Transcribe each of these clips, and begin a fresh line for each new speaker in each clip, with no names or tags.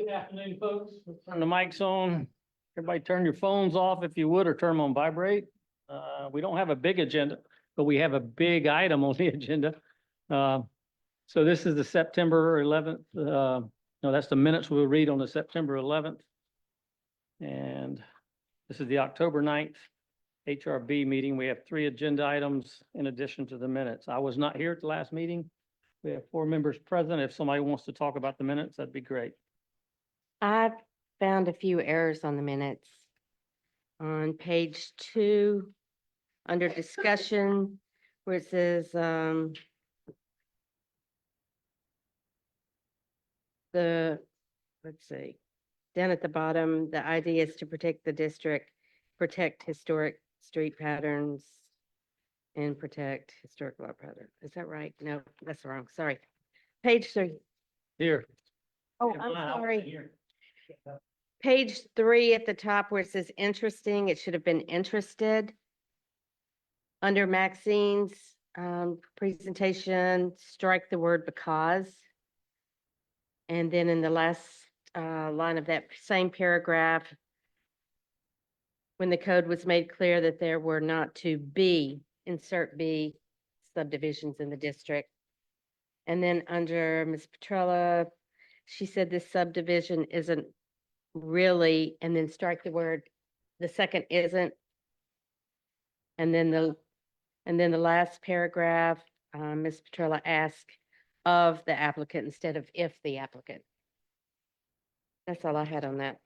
Good afternoon, folks. Let's turn the mics on. Everybody turn your phones off if you would, or turn them on vibrate. We don't have a big agenda, but we have a big item on the agenda. So this is the September 11th. No, that's the minutes we'll read on the September 11th. And this is the October 9th HRB meeting. We have 3 agenda items in addition to the minutes. I was not here at the last meeting. We have 4 members present. If somebody wants to talk about the minutes, that'd be great.
I've found a few errors on the minutes. On page 2, under discussion, where it says, let's see, down at the bottom, the idea is to protect the district, protect historic street patterns, and protect historic law pattern. Is that right? No, that's wrong. Sorry. Page 3.
Here.
Oh, I'm sorry. Page 3 at the top where it says interesting, it should have been interested. Under Maxine's presentation, strike the word because. And then in the last line of that same paragraph, when the code was made clear that there were not to be, insert B, subdivisions in the district. And then under Ms. Petrella, she said this subdivision isn't really, and then strike the word, the second isn't. And then the last paragraph, Ms. Petrella asked of the applicant instead of if the applicant. That's all I had on that.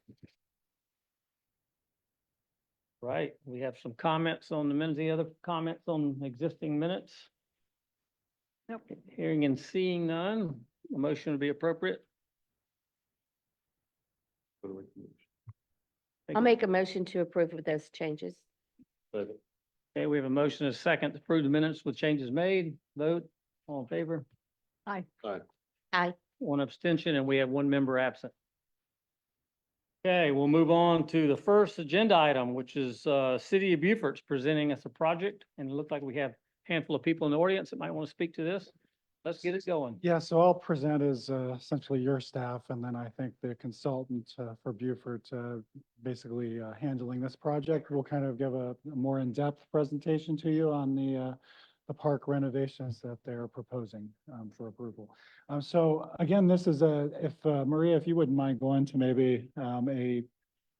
Right, we have some comments on the minutes. Any other comments on existing minutes? Nope. Hearing and seeing none, a motion would be appropriate.
I'll make a motion to approve with those changes.
Okay, we have a motion and a second to approve the minutes with changes made. Vote, all in favor?
Aye.
Aye.
Aye.
1 abstention, and we have 1 member absent. Okay, we'll move on to the first agenda item, which is City of Beaufort's presenting us a project. And it looked like we have a handful of people in the audience that might want to speak to this. Let's get it going.
Yeah, so I'll present as essentially your staff, and then I think the consultant for Beaufort basically handling this project will kind of give a more in-depth presentation to you on the park renovations that they're proposing for approval. So again, this is if Maria, if you wouldn't mind going to maybe a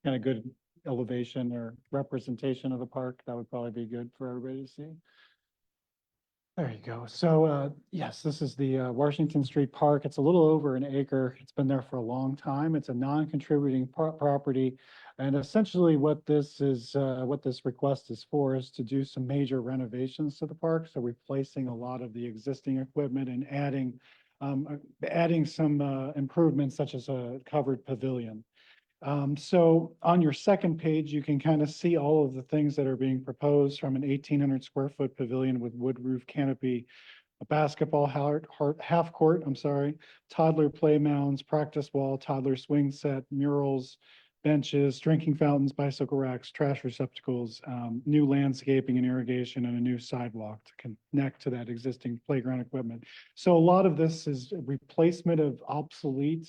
kind of good elevation or representation of the park, that would probably be good for everybody to see. There you go. So yes, this is the Washington Street Park. It's a little over an acre. It's been there for a long time. It's a non-contributing property. And essentially what this is, what this request is for is to do some major renovations to the park. So replacing a lot of the existing equipment and adding some improvements such as a covered pavilion. So on your second page, you can kind of see all of the things that are being proposed from an 1,800 square foot pavilion with wood roof canopy, a basketball half court, toddler play mounds, practice wall, toddler swing set, murals, benches, drinking fountains, bicycle racks, trash receptacles, new landscaping and irrigation, and a new sidewalk to connect to that existing playground equipment. So a lot of this is a replacement of obsolete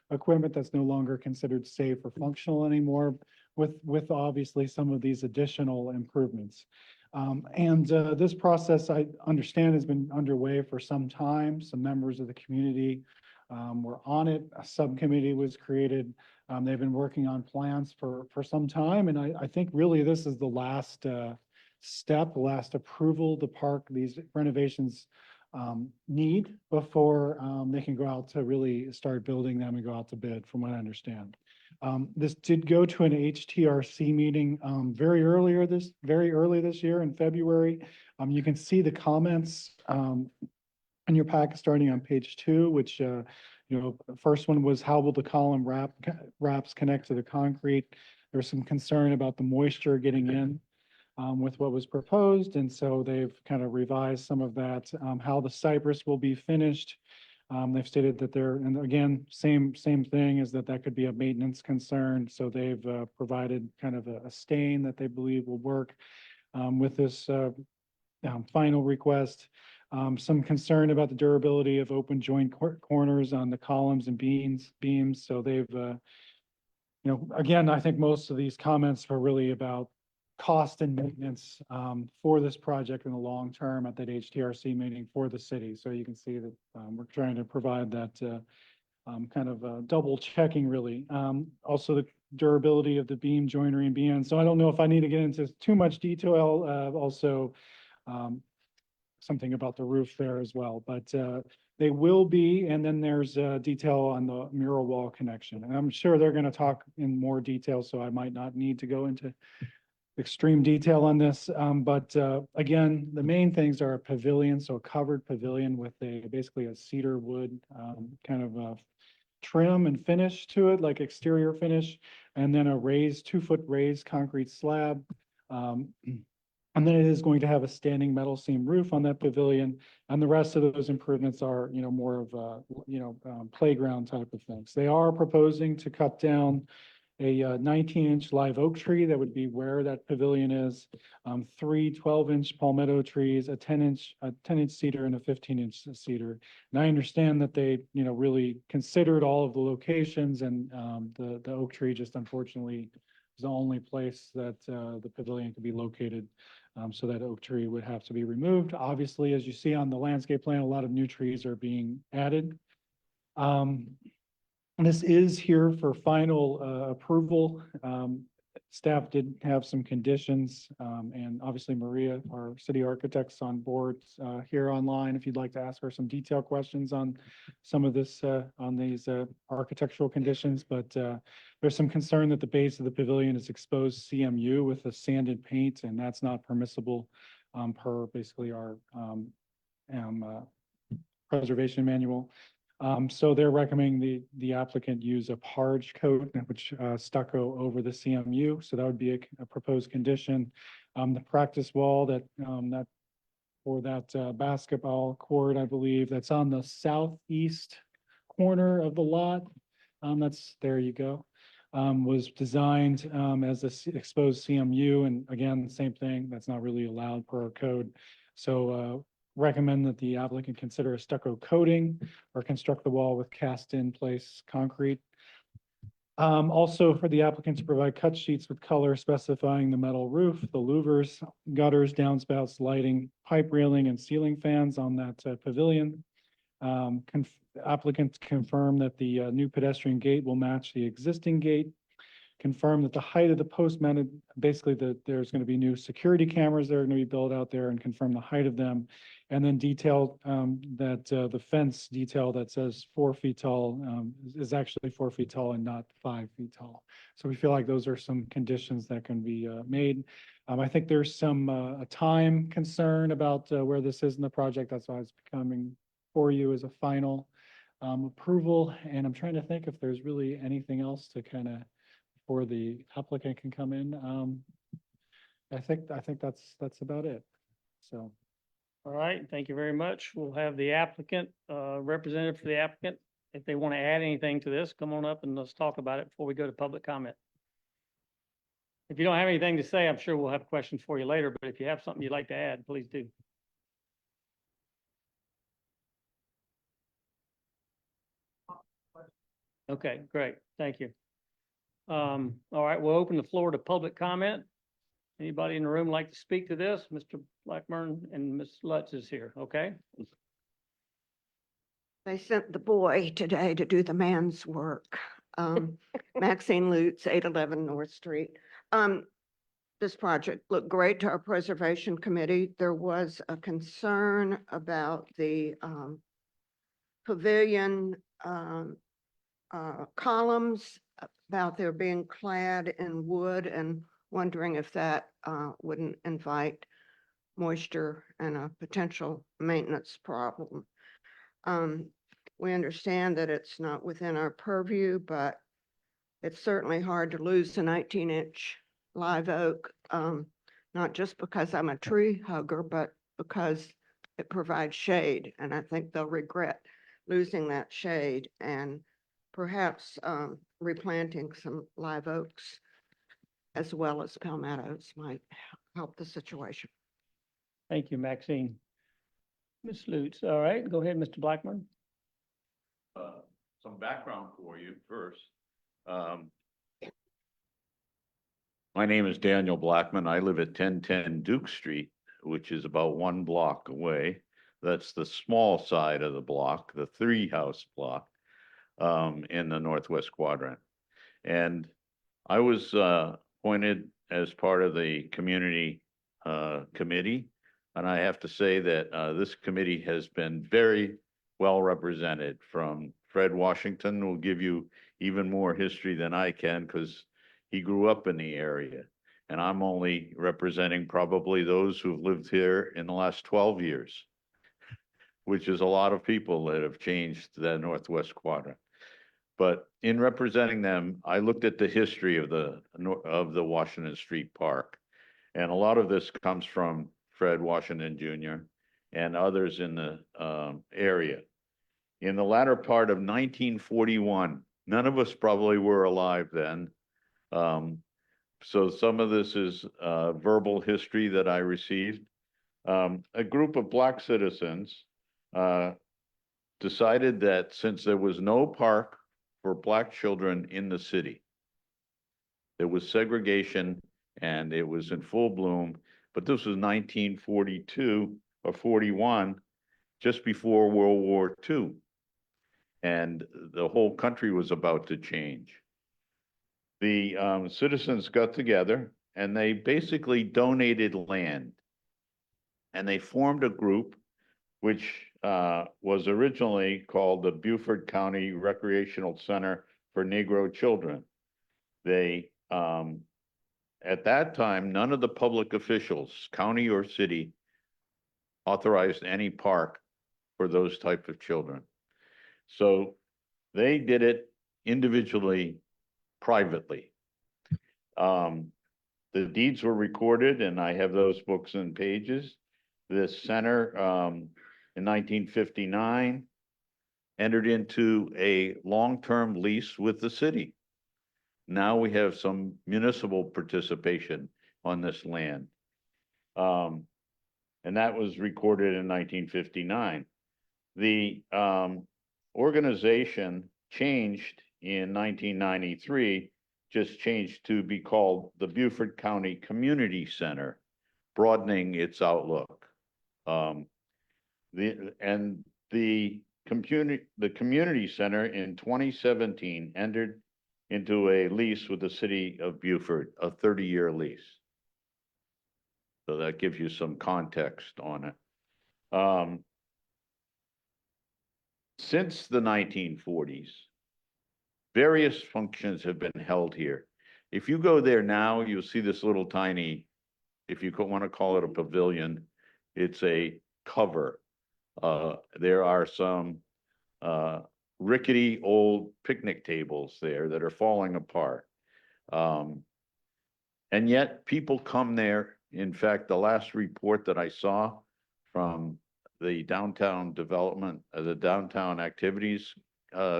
equipment that's no longer considered safe or functional anymore, with obviously some of these additional improvements. This process, I understand, has been underway for some time. Some members of the community were on it. A subcommittee was created. They've been working on plans for some time, and I think really this is the last step, the last approval the park, these renovations need before they can go out to really start building them and go out to bid, from what I understand. This did go to an HTRC meeting very early this year in February. You can see the comments in your packet starting on page 2, which the first one was, how will the column wraps connect to the concrete? There was some concern about the moisture getting in with what was proposed. And so they've kind of revised some of that, how the cypress will be finished. They've stated that and again, same thing, is that could be a maintenance concern. So they've provided kind of a stain that they believe will work with this final request. Some concern about the durability of open joint corners on the columns and beams. So they've, again, I think most of these comments are really about cost and maintenance for this project in the long term at that HTRC meeting for the city. So you can see that we're trying to provide that kind of double checking really. Also the durability of the beam joinery and beams. So I don't know if I need to get into too much detail. Also something about the roof there as well, but they will be, and then there's detail on the mural wall connection. And I'm sure they're going to talk in more detail, so I might not need to go into extreme detail on this. But again, the main things are a pavilion, so a covered pavilion with basically a cedar wood kind of trim and finish to it, like exterior finish, and then a 2-foot raised concrete slab. And then it is going to have a standing metal seam roof on that pavilion. And the rest of those improvements are, more of a, playground type of things. They are proposing to cut down a 19-inch live oak tree that would be where that pavilion is, 3 12-inch palmetto trees, a 10-inch cedar and a 15-inch cedar. And I understand that they, really considered all of the locations, and the oak tree just unfortunately is the only place that the pavilion could be located. So that oak tree would have to be removed. Obviously, as you see on the landscape plan, a lot of new trees are being added. This is here for final approval. Staff did have some conditions, and obviously Maria, our city architect's on board here online. If you'd like to ask her some detailed questions on some of this, on these architectural conditions, but there's some concern that the base of the pavilion is exposed CMU with a sanded paint, and that's not permissible per basically our preservation manual. So they're recommending the applicant use a Parge coat, which stucco over the CMU. So that would be a proposed condition. The practice wall that for that basketball court, I believe, that's on the southeast corner of the lot. There you go. Was designed as a exposed CMU, and again, the same thing. That's not really allowed per our code. So recommend that the applicant consider a stucco coating or construct the wall with cast-in-place concrete. Also for the applicant to provide cut sheets with color specifying the metal roof, the louvers, gutters, downspouts, lighting, pipe railing, and ceiling fans on that pavilion. Applicants confirm that the new pedestrian gate will match the existing gate. Confirm that the height of the post mounted, basically there's going to be new security cameras that are going to be built out there, and confirm the height of them. And then detail that the fence detail that says 4 feet tall is actually 4 feet tall and not 5 feet tall. So we feel like those are some conditions that can be made. I think there's some a time concern about where this is in the project. That's why it's coming for you as a final approval. And I'm trying to think if there's really anything else to kind of, before the applicant can come in. I think that's about it. So.
All right, thank you very much. We'll have the applicant, representative for the applicant. If they want to add anything to this, come on up and let's talk about it before we go to public comment. If you don't have anything to say, I'm sure we'll have questions for you later, but if you have something you'd like to add, please do. Okay, great. Thank you. All right, we'll open the floor to public comment. Anybody in the room like to speak to this? Mr. Blackburn and Ms. Lutz is here, okay?
They sent the boy today to do the man's work. Maxine Lutz, 811 North Street. This project looked great to our preservation committee. There was a concern about the pavilion columns, about their being clad in wood, and wondering if that wouldn't invite moisture and a potential maintenance problem. We understand that it's not within our purview, but it's certainly hard to lose a 19-inch live oak, not just because I'm a tree hugger, but because it provides shade. And I think they'll regret losing that shade, and perhaps replanting some live oaks as well as palmettos might help the situation.
Thank you, Maxine. Ms. Lutz, all right, go ahead, Mr. Blackman.
Some background for you first. My name is Daniel Blackman. I live at 1010 Duke Street, which is about 1 block away. That's the small side of the block, the 3-house block, in the northwest quadrant. And I was appointed as part of the community committee. And I have to say that this committee has been very well represented. From Fred Washington, who will give you even more history than I can because he grew up in the area. And I'm only representing probably those who've lived here in the last 12 years, which is a lot of people that have changed the northwest quadrant. But in representing them, I looked at the history of the Washington Street Park. And a lot of this comes from Fred Washington Jr. and others in the area. In the latter part of 1941, none of us probably were alive then. So some of this is verbal history that I received. A group of Black citizens decided that since there was no park for Black children in the city, there was segregation and it was in full bloom. But this was 1942 or 41, just before World War II. And the whole country was about to change. The citizens got together and they basically donated land. And they formed a group which was originally called the Beaufort County Recreational Center for Negro Children. They, at that time, none of the public officials, county or city, authorized any park for those type of children. So they did it individually, privately. The deeds were recorded, and I have those books and pages. This center, in 1959, entered into a long-term lease with the city. Now we have some municipal participation on this land. And that was recorded in 1959. The organization changed in 1993, just changed to be called the Beaufort County Community Center, broadening its outlook. The community center in 2017 entered into a lease with the city of Beaufort, a 30-year lease. So that gives you some context on it. Since the 1940s, various functions have been held here. If you go there now, you'll see this little tiny, if you want to call it a pavilion, it's a cover. There are some rickety old picnic tables there that are falling apart. And yet people come there. In fact, the last report that I saw from the downtown development, the downtown activities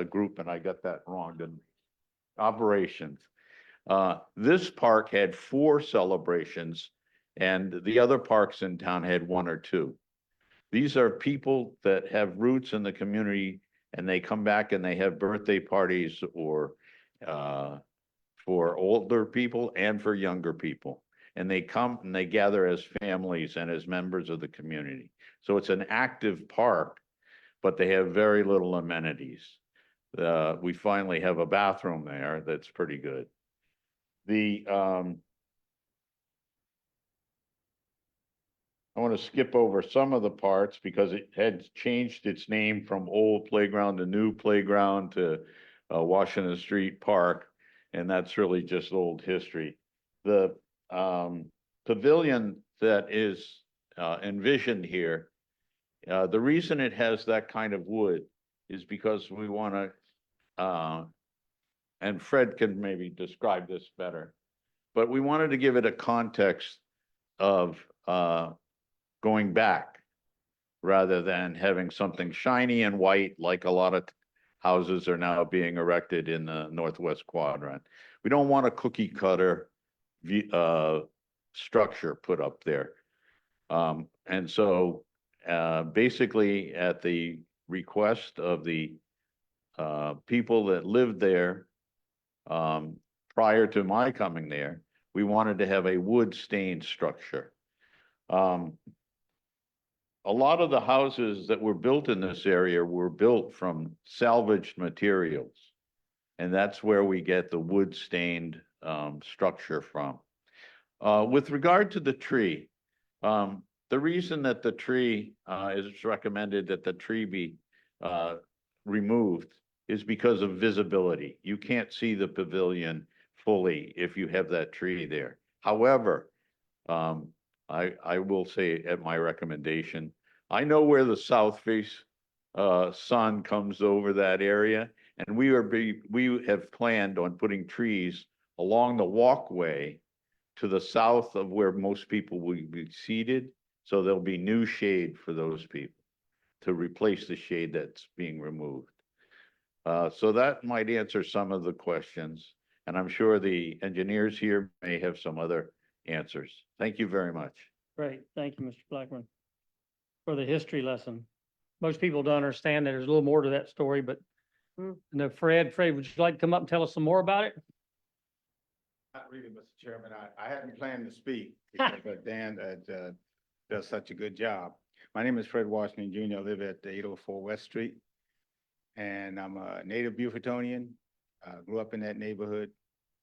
group, and I got that wrong, the operations. This park had 4 celebrations and the other parks in town had 1 or 2. These are people that have roots in the community and they come back and they have birthday parties or for older people and for younger people. And they come and they gather as families and as members of the community. So it's an active park, but they have very little amenities. We finally have a bathroom there that's pretty good. I want to skip over some of the parts because it had changed its name from old playground to new playground to Washington Street Park. And that's really just old history. The pavilion that is envisioned here, the reason it has that kind of wood is because we want to, and Fred can maybe describe this better, but we wanted to give it a context of going back rather than having something shiny and white like a lot of houses are now being erected in the northwest quadrant. We don't want a cookie cutter structure put up there. And so basically at the request of the people that lived there prior to my coming there, we wanted to have a wood stained structure. A lot of the houses that were built in this area were built from salvaged materials. And that's where we get the wood stained structure from. With regard to the tree, the reason that the tree is recommended that the tree be removed is because of visibility. You can't see the pavilion fully if you have that tree there. However, I will say at my recommendation, I know where the south face sun comes over that area, and we have planned on putting trees along the walkway to the south of where most people will be seated, so there'll be new shade for those people to replace the shade that's being removed. So that might answer some of the questions, and I'm sure the engineers here may have some other answers. Thank you very much.
Great, thank you, Mr. Blackman, for the history lesson. Most people don't understand that there's a little more to that story, but no, Fred, would you like to come up and tell us some more about it?
Not really, Mr. Chairman. I hadn't planned to speak, but Dan does such a good job. My name is Fred Washington Jr. I live at 804 West Street, and I'm a native Beaufortonian. Grew up in that neighborhood.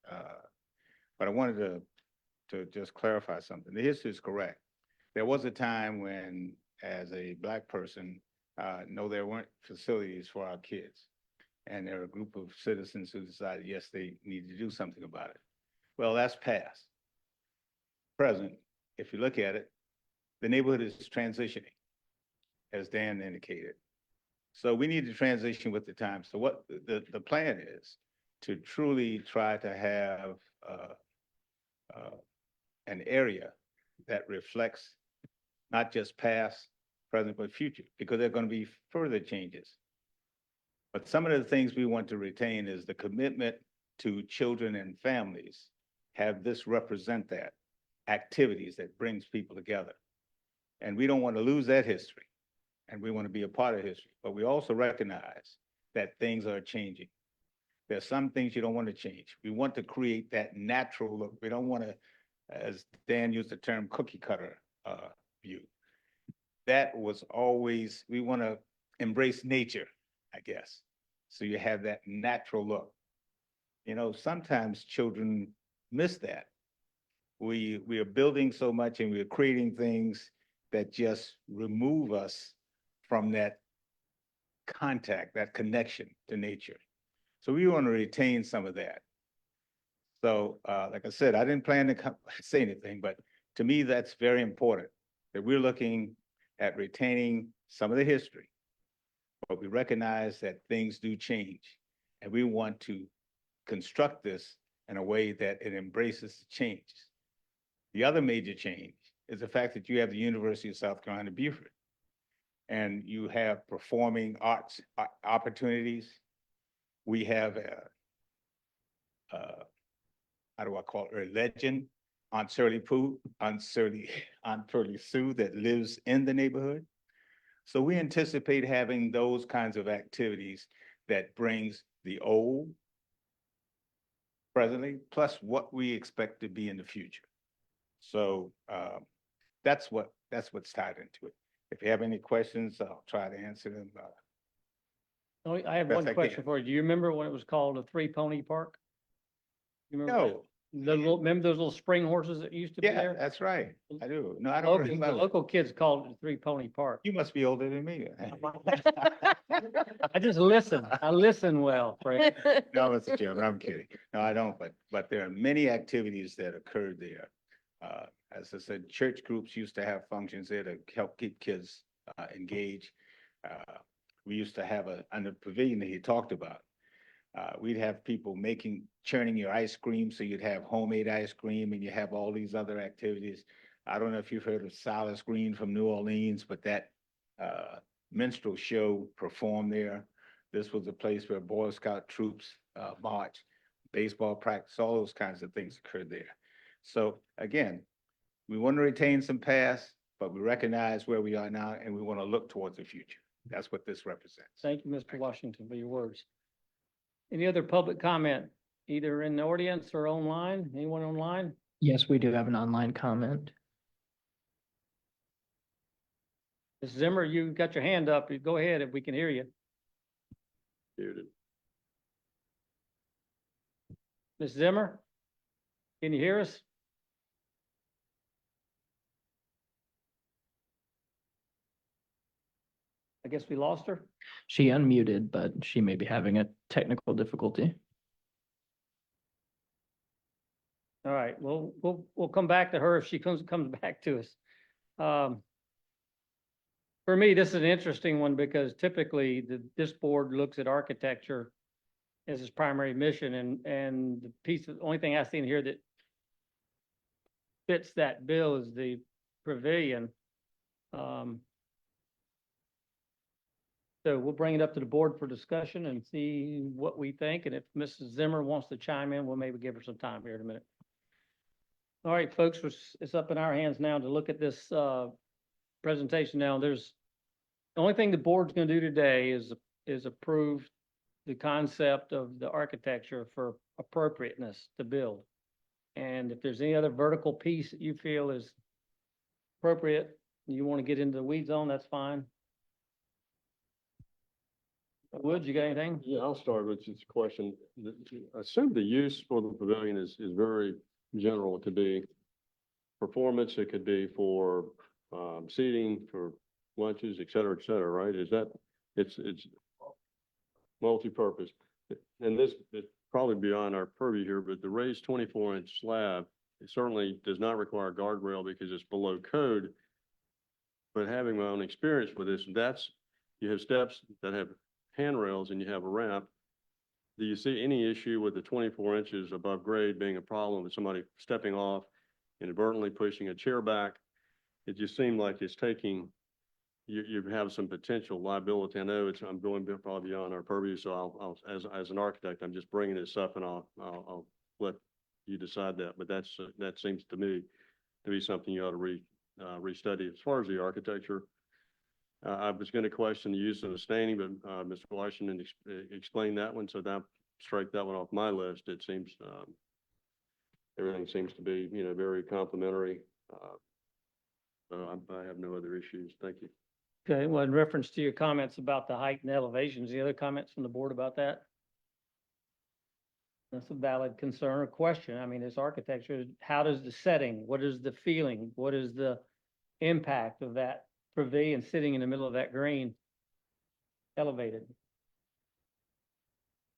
But I wanted to just clarify something. The history is correct. There was a time when, as a Black person, no, there weren't facilities for our kids. And there were a group of citizens who decided, yes, they need to do something about it. Well, that's past. Present, if you look at it, the neighborhood is transitioning, as Dan indicated. So we need to transition with the times. So what the plan is to truly try to have an area that reflects not just past, present, but future, because there are going to be further changes. But some of the things we want to retain is the commitment to children and families. Have this represent that, activities that brings people together. And we don't want to lose that history, and we want to be a part of history, but we also recognize that things are changing. There's some things you don't want to change. We want to create that natural look. We don't want to, as Dan used the term, cookie cutter view. That was always, we want to embrace nature, I guess. So you have that natural look. You know, sometimes children miss that. We are building so much and we're creating things that just remove us from that contact, that connection to nature. So we want to retain some of that. So like I said, I didn't plan to say anything, but to me, that's very important that we're looking at retaining some of the history, but we recognize that things do change, and we want to construct this in a way that it embraces the changes. The other major change is the fact that you have the University of South Carolina, Beaufort, and you have performing arts opportunities. We have how do I call it, a legend, Aunt Shirley Sue that lives in the neighborhood. So we anticipate having those kinds of activities that brings the old presently, plus what we expect to be in the future. So that's what's tied into it. If you have any questions, I'll try to answer them.
Oh, I have
Best
one
I
question
can.
for you. Do you remember when it was called the Three Pony Park? You remember that?
No,
Remember those little spring horses that used to be
yeah,
there?
that's right. I do. No, I
The
don't
local- The
remember.
local kids called it the Three Pony Park.
You must be older than me.
I just listen. I listen well, Fred.
No, Mr. Chairman, I'm kidding. No, I don't, but there are many activities that occurred there. As I said, church groups used to have functions there to help keep kids engaged. We used to have on the pavilion that he talked about, we'd have people churning your ice cream, so you'd have homemade ice cream, and you have all these other activities. I don't know if you've heard of Silas Green from New Orleans, but that minstrel show performed there. This was a place where Boy Scout troops marched, baseball practice, all those kinds of things occurred there. So again, we want to retain some past, but we recognize where we are now and we want to look towards the future. That's what this represents.
Thank you, Mr. Washington, for your words. Any other public comment, either in the audience or online? Anyone online?
Yes, we do have an online comment.
Ms. Zimmer, you got your hand up. Go ahead if we can hear you.
Muted.
Ms. Zimmer? Can you hear us? I guess we lost her.
She unmuted, but she may be having a technical difficulty.
All right, we'll come back to her if she comes back to us. For me, this is an interesting one because typically this board looks at architecture as its primary mission and the piece of, the only thing I see in here that fits that bill is the pavilion. So we'll bring it up to the board for discussion and see what we think. And if Mrs. Zimmer wants to chime in, we'll maybe give her some time here in a minute. All right, folks, it's up in our hands now to look at this presentation now. The only thing the board's gonna do today is approve the concept of the architecture for appropriateness to build. And if there's any other vertical piece that you feel is appropriate, you want to get into the weeds on, that's fine. Wood, you got anything?
Yeah, I'll start with just a question. I assume the use for the pavilion is very general. It could be performance, it could be for seating, for lunches, et cetera, right? Is that, it's multi-purpose. And this is probably beyond our purview here, but the raised 24-inch slab, it certainly does not require a guardrail because it's below code. But having my own experience with this, you have steps that have handrails and you have a ramp. Do you see any issue with the 24 inches above grade being a problem with somebody stepping off, inadvertently pushing a chair back? It just seemed like it's taking, you have some potential liability. I know I'm going probably beyond our purview, so I'll as an architect, I'm just bringing this up and I'll let you decide that. But that seems to me to be something you ought to restudy. As far as the architecture, I was going to question the use of the staining, but Mr. Washington explained that one, so that strike that one off my list. It seems everything seems to be, very complimentary. So I have no other issues. Thank you.
Okay, well, in reference to your comments about the height and elevations, any other comments from the board about that? That's a valid concern or question. I mean, it's architecture. How does the setting, what is the feeling? What is the impact of that pavilion sitting in the middle of that green elevated?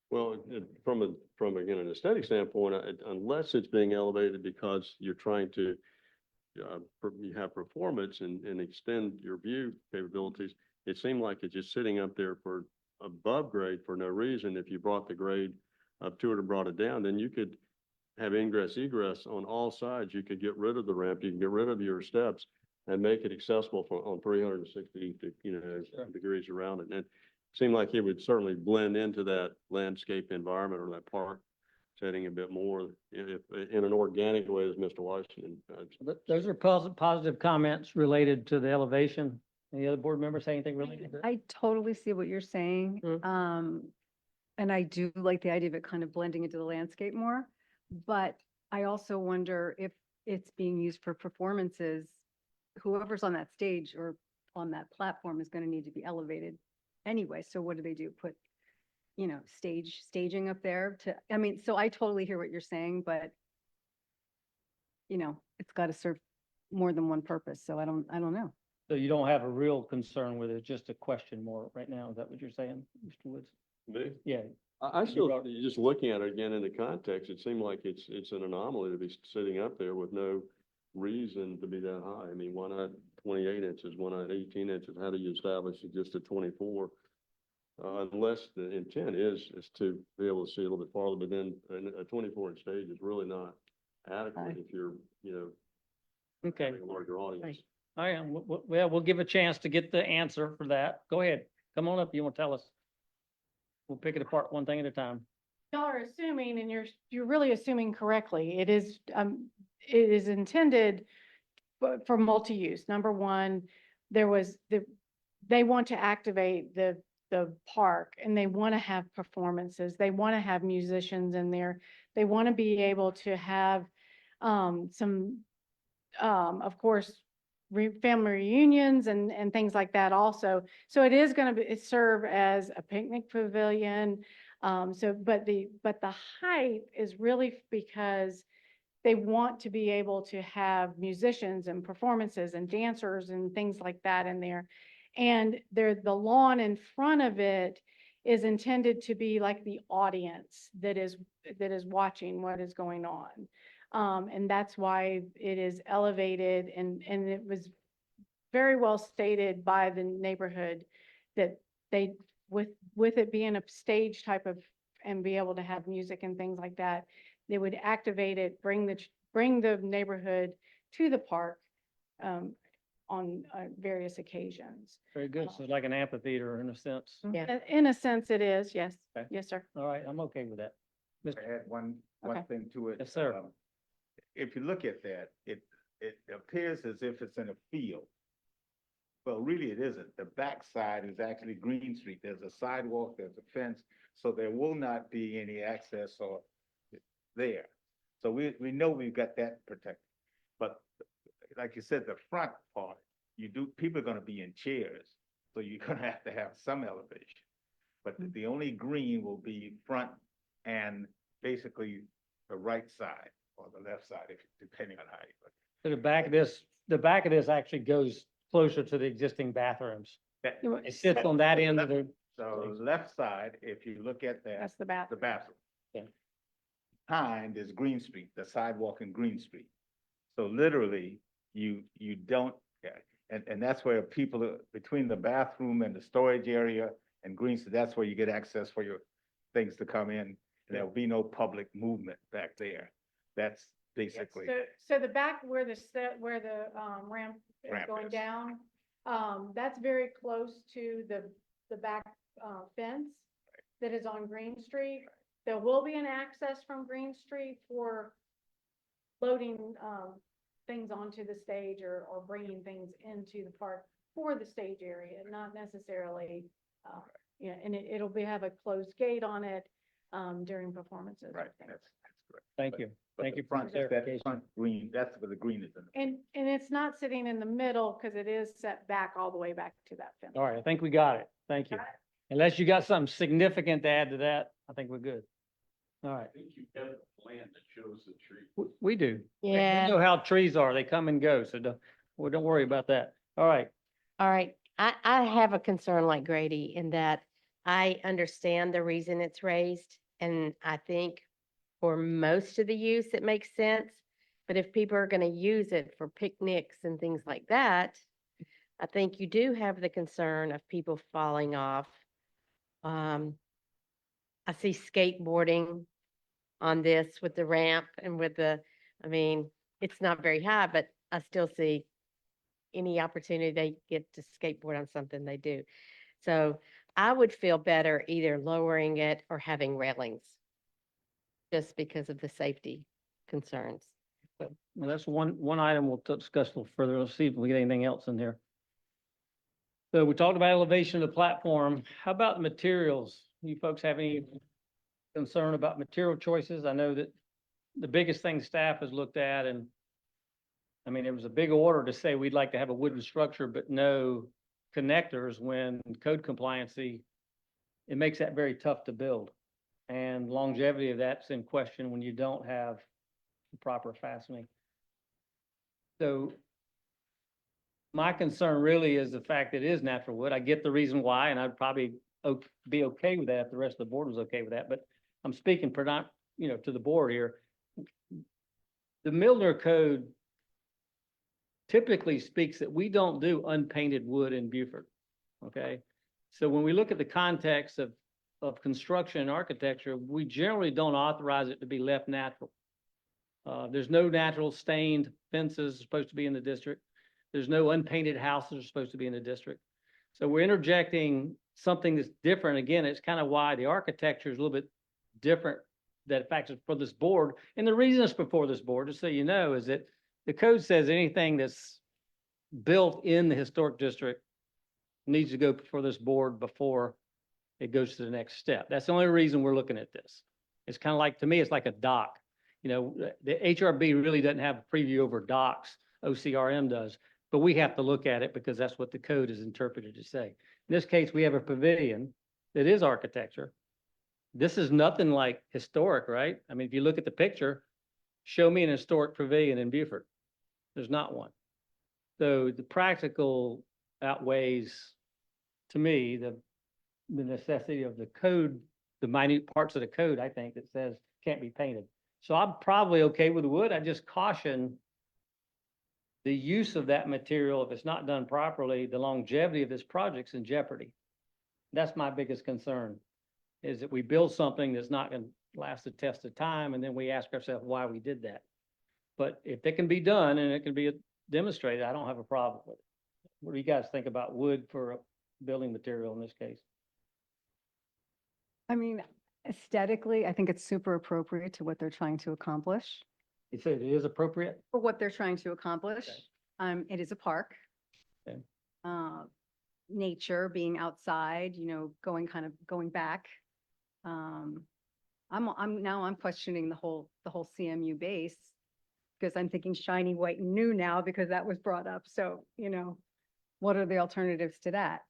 Well, from again, an aesthetic standpoint, unless it's being elevated because you're trying to you have performance and extend your view capabilities, it seemed like it's just sitting up there for above grade for no reason. If you brought the grade up to it and brought it down, then you could have ingress egress on all sides. You could get rid of the ramp, you can get rid of your steps and make it accessible on 360 degrees around it. And it seemed like it would certainly blend into that landscape environment or that park setting a bit more if in an organic way, as Mr. Washington.
Those are positive comments related to the elevation. Any other board members say anything related to that?
I totally see what you're saying. And I do like the idea of it kind of blending into the landscape more. But I also wonder if it's being used for performances, whoever's on that stage or on that platform is going to need to be elevated anyway. So what do? Put, staging up there so I totally hear what you're saying, but it's got to serve more than one purpose. So I don't know.
So you don't have a real concern with it, just a question more right now. Is that what you're saying, Mr. Woods?
Me?
Yeah.
I still, just looking at it again in the context, it seemed like it's an anomaly to be sitting up there with no reason to be that high. I mean, why not 28 inches, why not 18 inches? How do you establish it just at 24? Unless the intent is to be able to see a little bit farther, but then a 24-inch stage is really not adequate if you're,
Okay.
having a larger audience.
I am. Well, we'll give a chance to get the answer for that. Go ahead. Come on up. You want to tell us? We'll pick it apart one thing at a time.
Y'all are assuming, and you're really assuming correctly. It is intended for multi-use. Number one, they want to activate the park and they want to have performances. They want to have musicians in there. They want to be able to have some, of course, family reunions and things like that also. So it is going to serve as a picnic pavilion. But the height is really because they want to be able to have musicians and performances and dancers and things like that in there. And the lawn in front of it is intended to be like the audience that is watching what is going on. And that's why it is elevated and it was very well stated by the neighborhood that they, with it being a stage type of, and be able to have music and things like that, they would activate it, bring the neighborhood to the park, on various occasions.
Very good. So like an amphitheater in a sense.
Yeah.
In a sense it is, yes.
Okay.
Yes, sir.
All right, I'm okay with that. Mr.
I add one
Okay.
thing to it.
Yes, sir.
If you look at that, it appears as if it's in a field. Well, really it isn't. The backside is actually Green Street. There's a sidewalk, there's a fence, so there will not be any access or there. So we know we've got that protected. But like you said, the front part, people are gonna be in chairs, so you're gonna have to have some elevation. But the only green will be front and basically the right side or the left side, depending on how you look.
So the back of this actually goes closer to the existing bathrooms.
That-
It sits on that end of the,
So left side, if you look at that,
That's the
the
bathroom.
bathroom.
Yeah.
Behind is Green Street, the sidewalk in Green Street. So literally, you don't, yeah, and that's where people, between the bathroom and the storage area and Green Street, that's where you get access for your things to come in. There'll be no public movement back there. That's basically,
So the back where the ramp is
Ramp
going
is.
down, that's very close to the back fence that is on Green Street. There will be an access from Green Street for loading things onto the stage or bringing things into the park for the stage area, not necessarily, and it'll have a closed gate on it during performances. and
right,
things.
that's correct.
thank you.
But
Thank
the
you for
front,
the
that
clarification.
front green, that's where the green is in.
And it's not sitting in the middle because it is set back all the way back to that fence.
All right, I think we got it. Thank you. Unless you got something significant to add to that, I think we're good. All right.
I think you have a plan that shows the tree.
We do. We
Yeah.
know how trees are. They come and go, so don't worry about that. All right.
All right, I have a concern like Grady in that I understand the reason it's raised. And I think for most of the use, it makes sense. But if people are gonna use it for picnics and things like that, I think you do have the concern of people falling off. I see skateboarding on this with the ramp and with I mean, it's not very high, but I still see any opportunity they get to skateboard on something, they do. So I would feel better either lowering it or having railings, just because of the safety concerns.
Well, that's one item we'll discuss a little further. Let's see if we get anything else in there. So we talked about elevation of the platform. How about materials? You folks have any concern about material choices? I know that the biggest thing staff has looked at, and I mean, it was a big order to say we'd like to have a wooden structure, but no connectors when code compliancy, it makes that very tough to build. And longevity of that's in question when you don't have the proper fastening. So my concern really is the fact that it is natural wood. I get the reason why, and I'd probably be okay with that if the rest of the board was okay with that, but I'm speaking to the board here. The Milner Code typically speaks that we don't do unpainted wood in Beaufort, okay? So when we look at the context of construction and architecture, we generally don't authorize it to be left natural. There's no natural stained fences supposed to be in the district. There's no unpainted houses supposed to be in the district. So we're interjecting something that's different. Again, it's kind of why the architecture is a little bit different that in fact is for this board. And the reason it's before this board, just so you know, is that the code says anything that's built in the historic district needs to go before this board before it goes to the next step. That's the only reason we're looking at this. It's kind of like, to me, it's like a dock. You know, the HRB really doesn't have a preview over docks, OCRM does, but we have to look at it because that's what the code is interpreted to say. In this case, we have a pavilion that is architecture. This is nothing like historic, right? I mean, if you look at the picture, show me an historic pavilion in Beaufort. There's not one. So the practical outweighs, to me, the necessity of the code, the minute parts of the code, I think, that says can't be painted. So I'm probably okay with wood. I just caution the use of that material, if it's not done properly, the longevity of this project's in jeopardy. That's my biggest concern, is that we build something that's not going to last the test of time, and then we ask ourselves why we did that. But if it can be done and it can be demonstrated, I don't have a problem with it. What do you guys think about wood for a building material in this case?
I mean, aesthetically, I think it's super appropriate to what they're trying to accomplish.
You said it is appropriate?
For what they're trying to accomplish. It is a park.
Okay.
Nature, being outside, you know, going back. I'm questioning the whole CMU base because I'm thinking shiny, white, and new now because that was brought up. So, you know, what are the alternatives to that?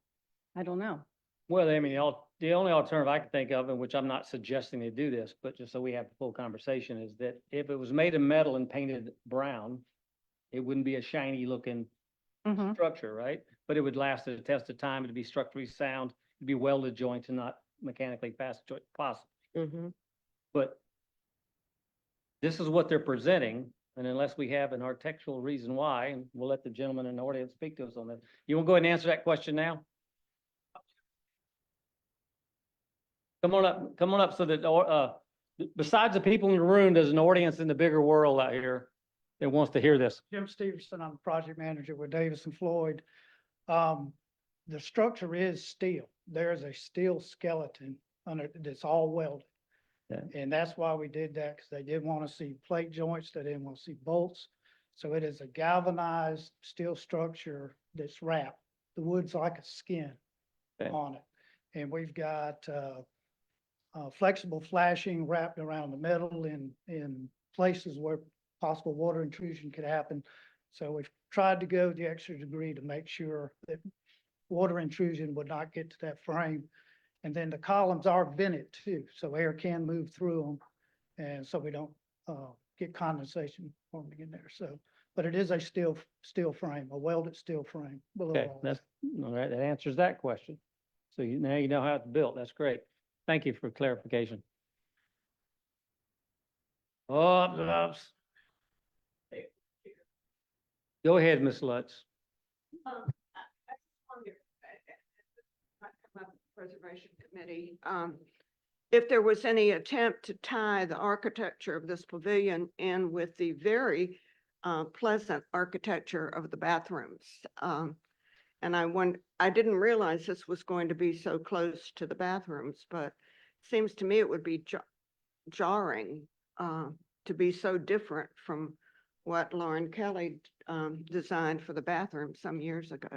I don't know.
Well, I mean, the only alternative I can think of, and which I'm not suggesting they do this, but just so we have the full conversation, is that if it was made of metal and painted brown, it wouldn't be a shiny looking structure, right? But it would last the test of time. It'd be structurally sound, it'd be welded joints and not mechanically fast joint possible. But this is what they're presenting, and unless we have an architectural reason why, and we'll let the gentleman in the audience speak to us on this. You want to go ahead and answer that question now? Come on up so that, besides the people in the room, there's an audience in the bigger world out here that wants to hear this.
Jim Stevenson, I'm the project manager with Davis and Floyd. The structure is steel. There is a steel skeleton under that's all welded.
Yeah.
And that's why we did that, because they didn't want to see plate joints, they didn't want to see bolts. So it is a galvanized steel structure that's wrapped. The wood's like a skin on it. And we've got flexible flashing wrapped around the metal in places where possible water intrusion could happen. So we've tried to go the extra degree to make sure that water intrusion would not get to that frame. And then the columns are vented too, so air can move through them. And so we don't get condensation forming in there. So, but it is a steel frame, a welded steel frame. Below
Okay,
all
that's, all right, that answers that question. So now you know how it's built. That's great. Thank you for clarification. Go ahead, Ms. Lutz.
Preservation Committee, if there was any attempt to tie the architecture of this pavilion in with the very pleasant architecture of the bathrooms. And I didn't realize this was going to be so close to the bathrooms, but it seems to me it would be jarring to be so different from what Lauren Kelly designed for the bathroom some years ago.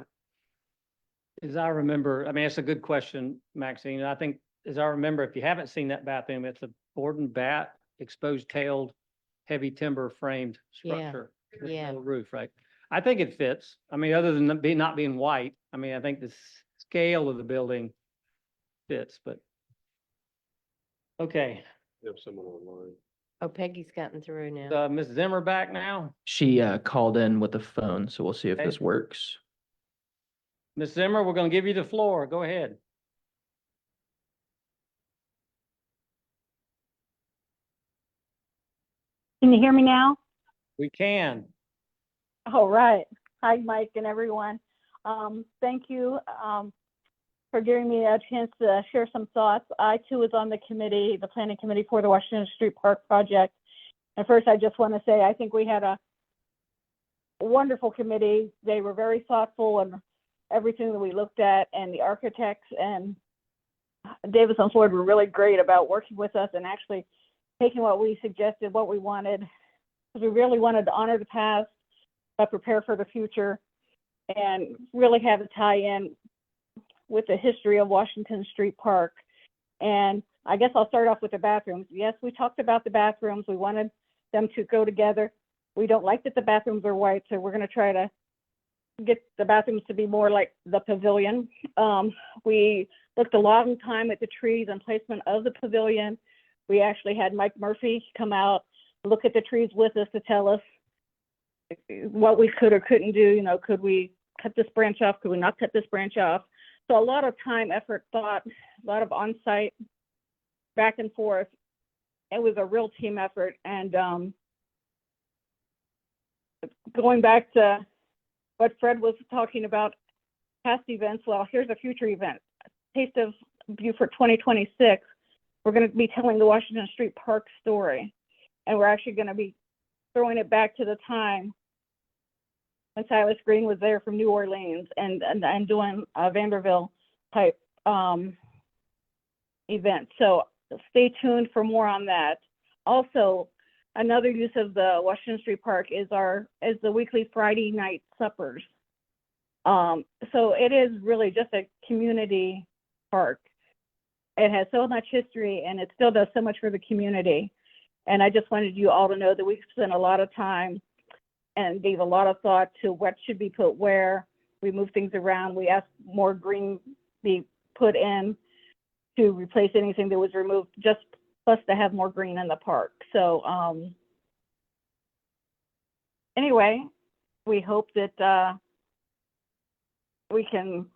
As I remember, I mean, it's a good question, Maxine. I think, as I remember, if you haven't seen that bathroom, it's a board and bat, exposed tailed, heavy timber framed structure. with
yeah.
no roof, right? I think it fits. I mean, other than not being white, I mean, I think the scale of the building fits, but. Okay,
You have someone online.
Oh, Peggy's gotten through now.
Ms. Zimmer back now?
She called in with a phone, so we'll see if
Okay.
this works.
Ms. Zimmer, we're gonna give you the floor. Go ahead.
Can you hear me now?
We can.
All right. Hi, Mike and everyone. Thank you for giving me a chance to share some thoughts. I too was on the committee, the planning committee for the Washington Street Park project. And first, I just want to say, I think we had a wonderful committee. They were very thoughtful on everything that we looked at, and the architects and Davis and Floyd were really great about working with us and actually taking what we suggested, what we wanted, because we really wanted to honor the past, prepare for the future and really have a tie-in with the history of Washington Street Park. And I guess I'll start off with the bathrooms. Yes, we talked about the bathrooms. We wanted them to go together. We don't like that the bathrooms are white, so we're going to try to get the bathrooms to be more like the pavilion. We looked a long time at the trees and placement of the pavilion. We actually had Mike Murphy come out, look at the trees with us to tell us what we could or couldn't do. You know, could we cut this branch off? Could we not cut this branch off? So a lot of time, effort, thought, a lot of on-site back and forth. It was a real team effort. And going back to what Fred was talking about, past events, well, here's a future event. Taste of Beaufort 2026. We're going to be telling the Washington Street Park story. And we're actually going to be throwing it back to the time when Silas Green was there from New Orleans and doing a Vanderbilt type event. So stay tuned for more on that. Also, another use of the Washington Street Park is the weekly Friday night suppers. So it is really just a community park. It has so much history and it still does so much for the community. And I just wanted you all to know that we spent a lot of time and gave a lot of thought to what should be put where. We moved things around. We asked more green be put in to replace anything that was removed, just plus to have more green in the park. So anyway, we hope that we can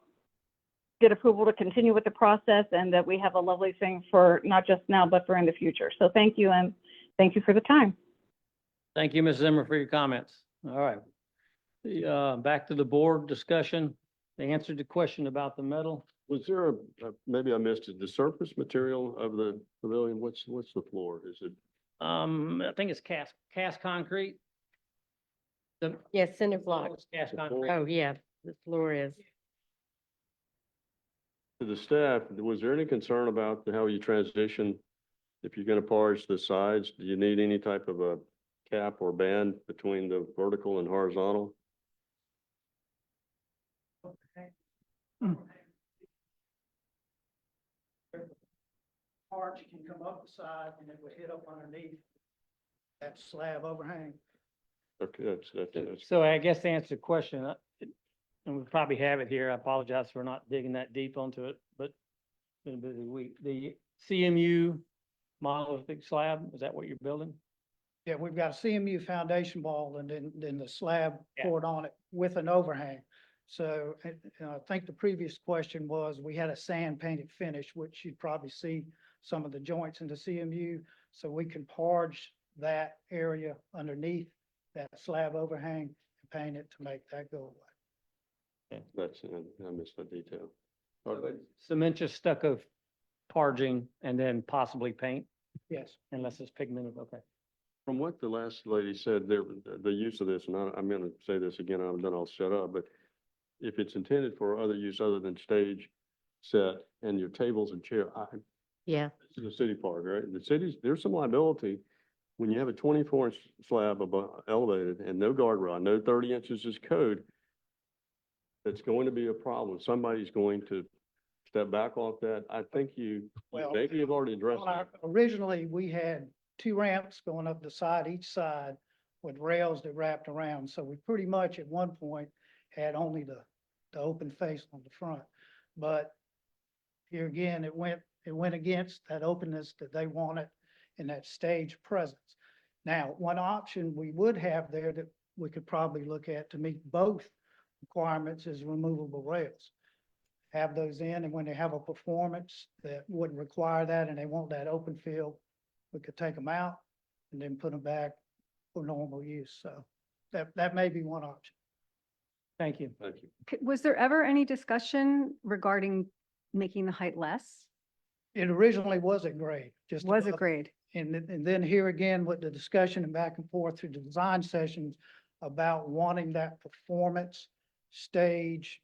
get approval to continue with the process and that we have a lovely thing for not just now, but for in the future. So thank you, and thank you for the time.
Thank you, Ms. Zimmer, for your comments. All right. Back to the board discussion. They answered the question about the metal.
Was there maybe I missed it, the surface material of the pavilion, what's the floor? Is it?
I think it's cast concrete.
Yes, cinder block.
It's cast
The
concrete.
Oh, yeah, the floor is.
To the staff, was there any concern about how you transition? If you're going to parge the sides, do you need any type of a cap or band between the vertical and horizontal?
Arch can come up the side and it would hit up underneath that slab overhang.
Okay, that's.
So I guess to answer the question, and we probably have it here, I apologize for not digging that deep onto it, but it's been a busy week. The CMU monolithic slab, is that what you're building?
Yeah, we've got a CMU foundation wall and then the slab
Yeah.
poured on it with an overhang. So I think the previous question was, we had a sand painted finish, which you'd probably see some of the joints in the CMU. So we can parge that area underneath that slab overhang and paint it to make that go away.
That's, I missed that detail.
Cementous stucco parging and then possibly paint,
Yes.
unless it's pigmented, okay.
From what the last lady said, there, the use of this, and I'm gonna say this again, and then I'll shut up, but if it's intended for other use other than stage set and your tables and chair,
Yeah,
this is a city park, right? The cities, there's some liability when you have a 24-inch slab above elevated and no guardrail. I know 30 inches is code. That's going to be a problem. Somebody's going to step back off that. I think you
Well,
maybe have already addressed that.
Originally, we had 2 ramps going up the side, each side with rails that wrapped around. So we pretty much at one point had only the open face on the front. But here again, it went against that openness that they wanted in that stage presence. Now, one option we would have there that we could probably look at to meet both requirements is removable rails. Have those in, and when they have a performance that wouldn't require that and they want that open field, we could take them out and then put them back for normal use. So that may be one option.
Thank you.
Thank you.
Was there ever any discussion regarding making the height less?
It originally was at grade, just.
Was it
above.
grade?
And then here again with the discussion and back and forth through the design sessions about wanting that performance stage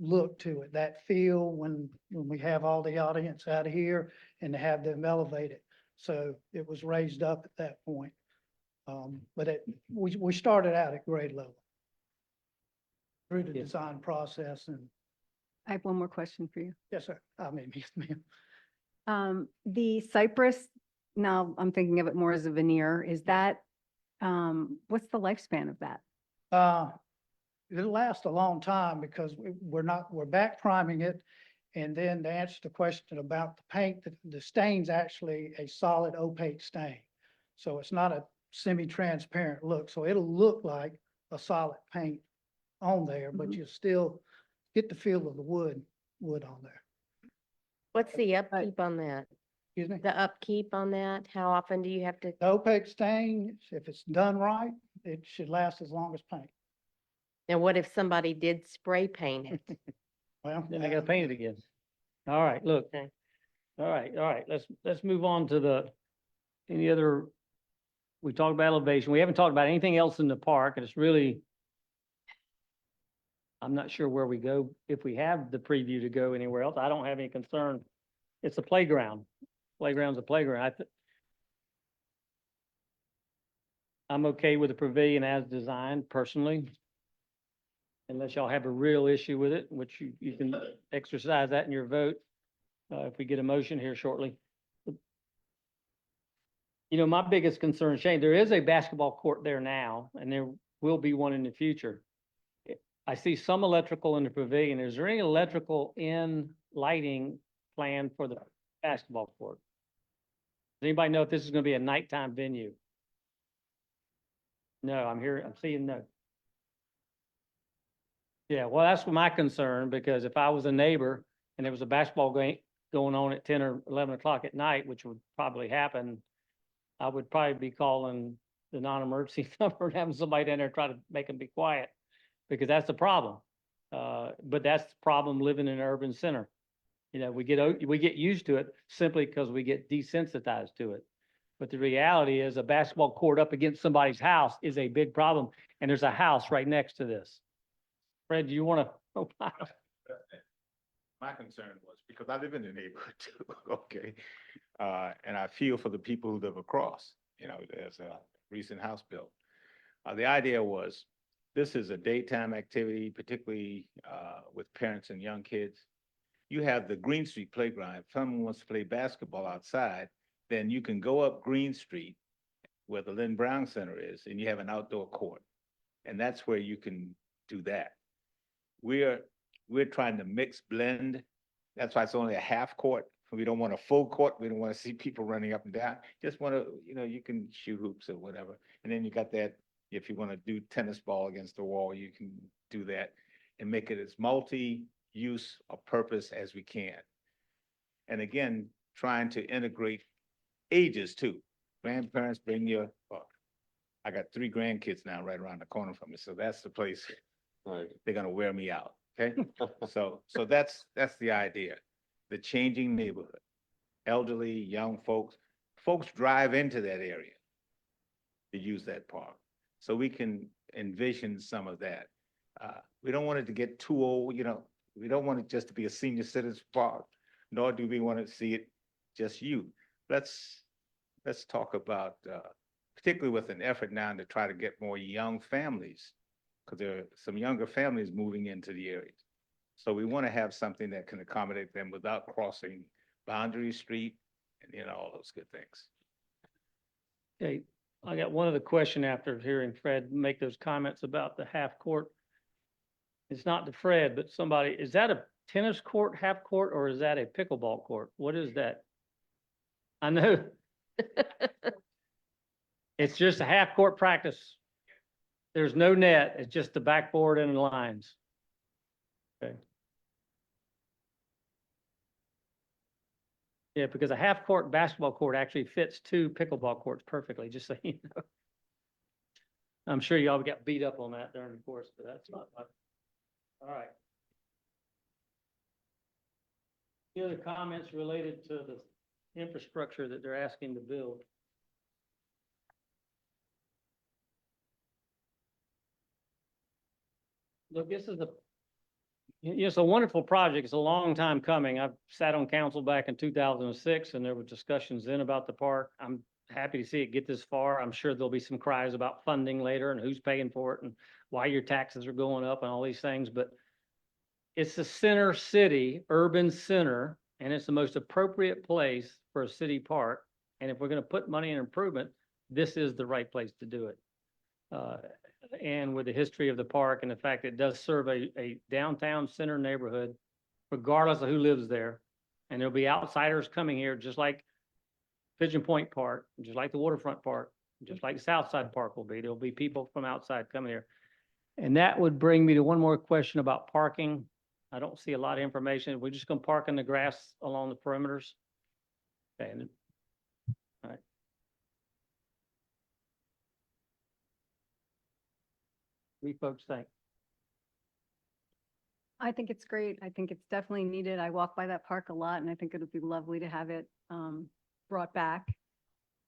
look to it, that feel when we have all the audience out here and to have them elevated. So it was raised up at that point. But we started out at grade level. through the
Yeah.
design process and,
I have one more question for you.
yes, sir. I mean, yes, ma'am.
The cypress, now I'm thinking of it more as a veneer, is that, what's the lifespan of that?
It'll last a long time because we're back priming it. And then to answer the question about the paint, the stain's actually a solid opaque stain. So it's not a semi-transparent look. So it'll look like a solid paint on there, but
Mhm.
you still get the feel of the wood on there.
What's the upkeep on that?
Excuse me?
The upkeep on that? How often do you have to?
The opaque stain, if it's done right, it should last as long as paint.
Now, what if somebody did spray paint it?
Well.
Then they gotta paint it again. All right, look.
Okay.
All right, let's move on to any other, we talked about elevation. We haven't talked about anything else in the park, and it's really, I'm not sure where we go, if we have the preview to go anywhere else. I don't have any concern. It's a playground. Playground's a playground. I'm okay with the pavilion as designed personally. Unless y'all have a real issue with it, which you can exercise that in your vote, if we get a motion here shortly. You know, my biggest concern, Shane, there is a basketball court there now, and there will be one in the future. I see some electrical in the pavilion. Is there any electrical in lighting planned for the basketball court? Does anybody know if this is gonna be a nighttime venue? No, I'm seeing no. Yeah, well, that's my concern, because if I was a neighbor and there was a basketball game going on at 10 or 11 o'clock at night, which would probably happen, I would probably be calling the non-emergency number and having somebody in there try to make them be quiet, because that's the problem. But that's the problem living in an urban center. You know, we get used to it simply because we get desensitized to it. But the reality is a basketball court up against somebody's house is a big problem, and there's a house right next to this. Fred, do you want to?
My concern was, because I live in the neighborhood too, okay? And I feel for the people who live across, you know, there's a recent house built. The idea was, this is a daytime activity, particularly with parents and young kids. You have the Green Street playground. If someone wants to play basketball outside, then you can go up Green Street where the Lynn Brown Center is, and you have an outdoor court. And that's where you can do that. We're trying to mix blend. That's why it's only a half court. We don't want a full court. We don't want to see people running up and down. Just want to, you know, you can shoot hoops or whatever. And then you got that, if you want to do tennis ball against the wall, you can do that and make it as multi-use or purpose as we can. And again, trying to integrate ages too. Grandparents, bring your, I got 3 grandkids now right around the corner from me. So that's the place.
Right.
They're gonna wear me out, okay? So that's the idea, the changing neighborhood. Elderly, young folks drive into that area to use that park. So we can envision some of that. We don't want it to get too old, you know, we don't want it just to be a senior citizens park, nor do we want to see it just youth. Let's talk about, particularly with an effort now to try to get more young families, because there are some younger families moving into the area. So we want to have something that can accommodate them without crossing Boundary Street and, you know, all those good things.
Okay, I got one other question after hearing Fred make those comments about the half court. It's not to Fred, but somebody, is that a tennis court, half court, or is that a pickleball court? What is that? I know. It's just a half court practice. There's no net, it's just the backboard and the lines. Okay. Yeah, because a half court basketball court actually fits 2 pickleball courts perfectly, just so you know. I'm sure y'all got beat up on that during the course, but that's not much. All right. Any other comments related to the infrastructure that they're asking to build? Look, this is it's a wonderful project. It's a long time coming. I've sat on council back in 2006, and there were discussions then about the park. I'm happy to see it get this far. I'm sure there'll be some cries about funding later and who's paying for it and why your taxes are going up and all these things, but it's the center city, urban center, and it's the most appropriate place for a city park. And if we're gonna put money in improvement, this is the right place to do it. And with the history of the park and the fact it does serve a downtown center neighborhood, regardless of who lives there. And there'll be outsiders coming here, just like Pigeon Point Park, just like the Waterfront Park, just like Southside Park will be. There'll be people from outside coming here. And that would bring me to one more question about parking. I don't see a lot of information. We're just gonna park in the grass along the perimeters. Okay, all right. What do you folks think?
I think it's great. I think it's definitely needed. I walk by that park a lot and I think it would be lovely to have it brought back.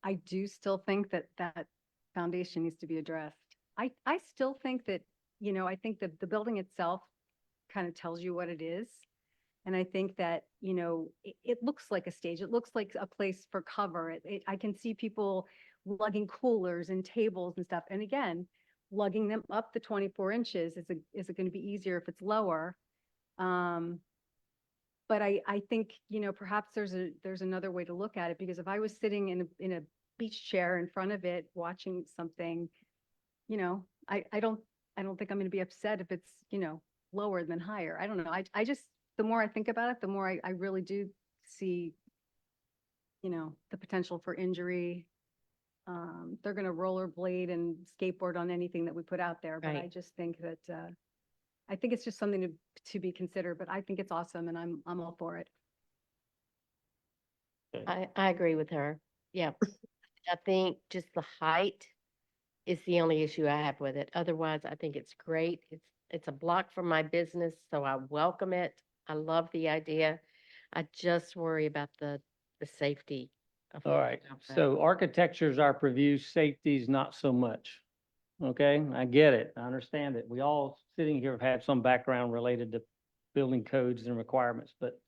I do still think that that foundation needs to be addressed. I still think that, you know, I think that the building itself kind of tells you what it is. And I think that, you know, it looks like a stage. It looks like a place for cover. I can see people lugging coolers and tables and stuff. And again, lugging them up the 24 inches, is it going to be easier if it's lower? But I think, you know, perhaps there's another way to look at it, because if I was sitting in a beach chair in front of it, watching something, you know, I don't think I'm going to be upset if it's, you know, lower than higher. I don't know. I just, the more I think about it, the more I really do see, you know, the potential for injury. They're going to rollerblade and skateboard on anything that we put out there. But I
Right.
just think that, I think it's just something to be considered, but I think it's awesome and I'm all for it.
I agree with her. Yeah. I think just the height is the only issue I have with it. Otherwise, I think it's great. It's a block from my business, so I welcome it. I love the idea. I just worry about the safety. of
All right,
of that.
so architecture is our purview, safety's not so much. Okay, I get it, I understand it. We all sitting here have had some background related to building codes and requirements, but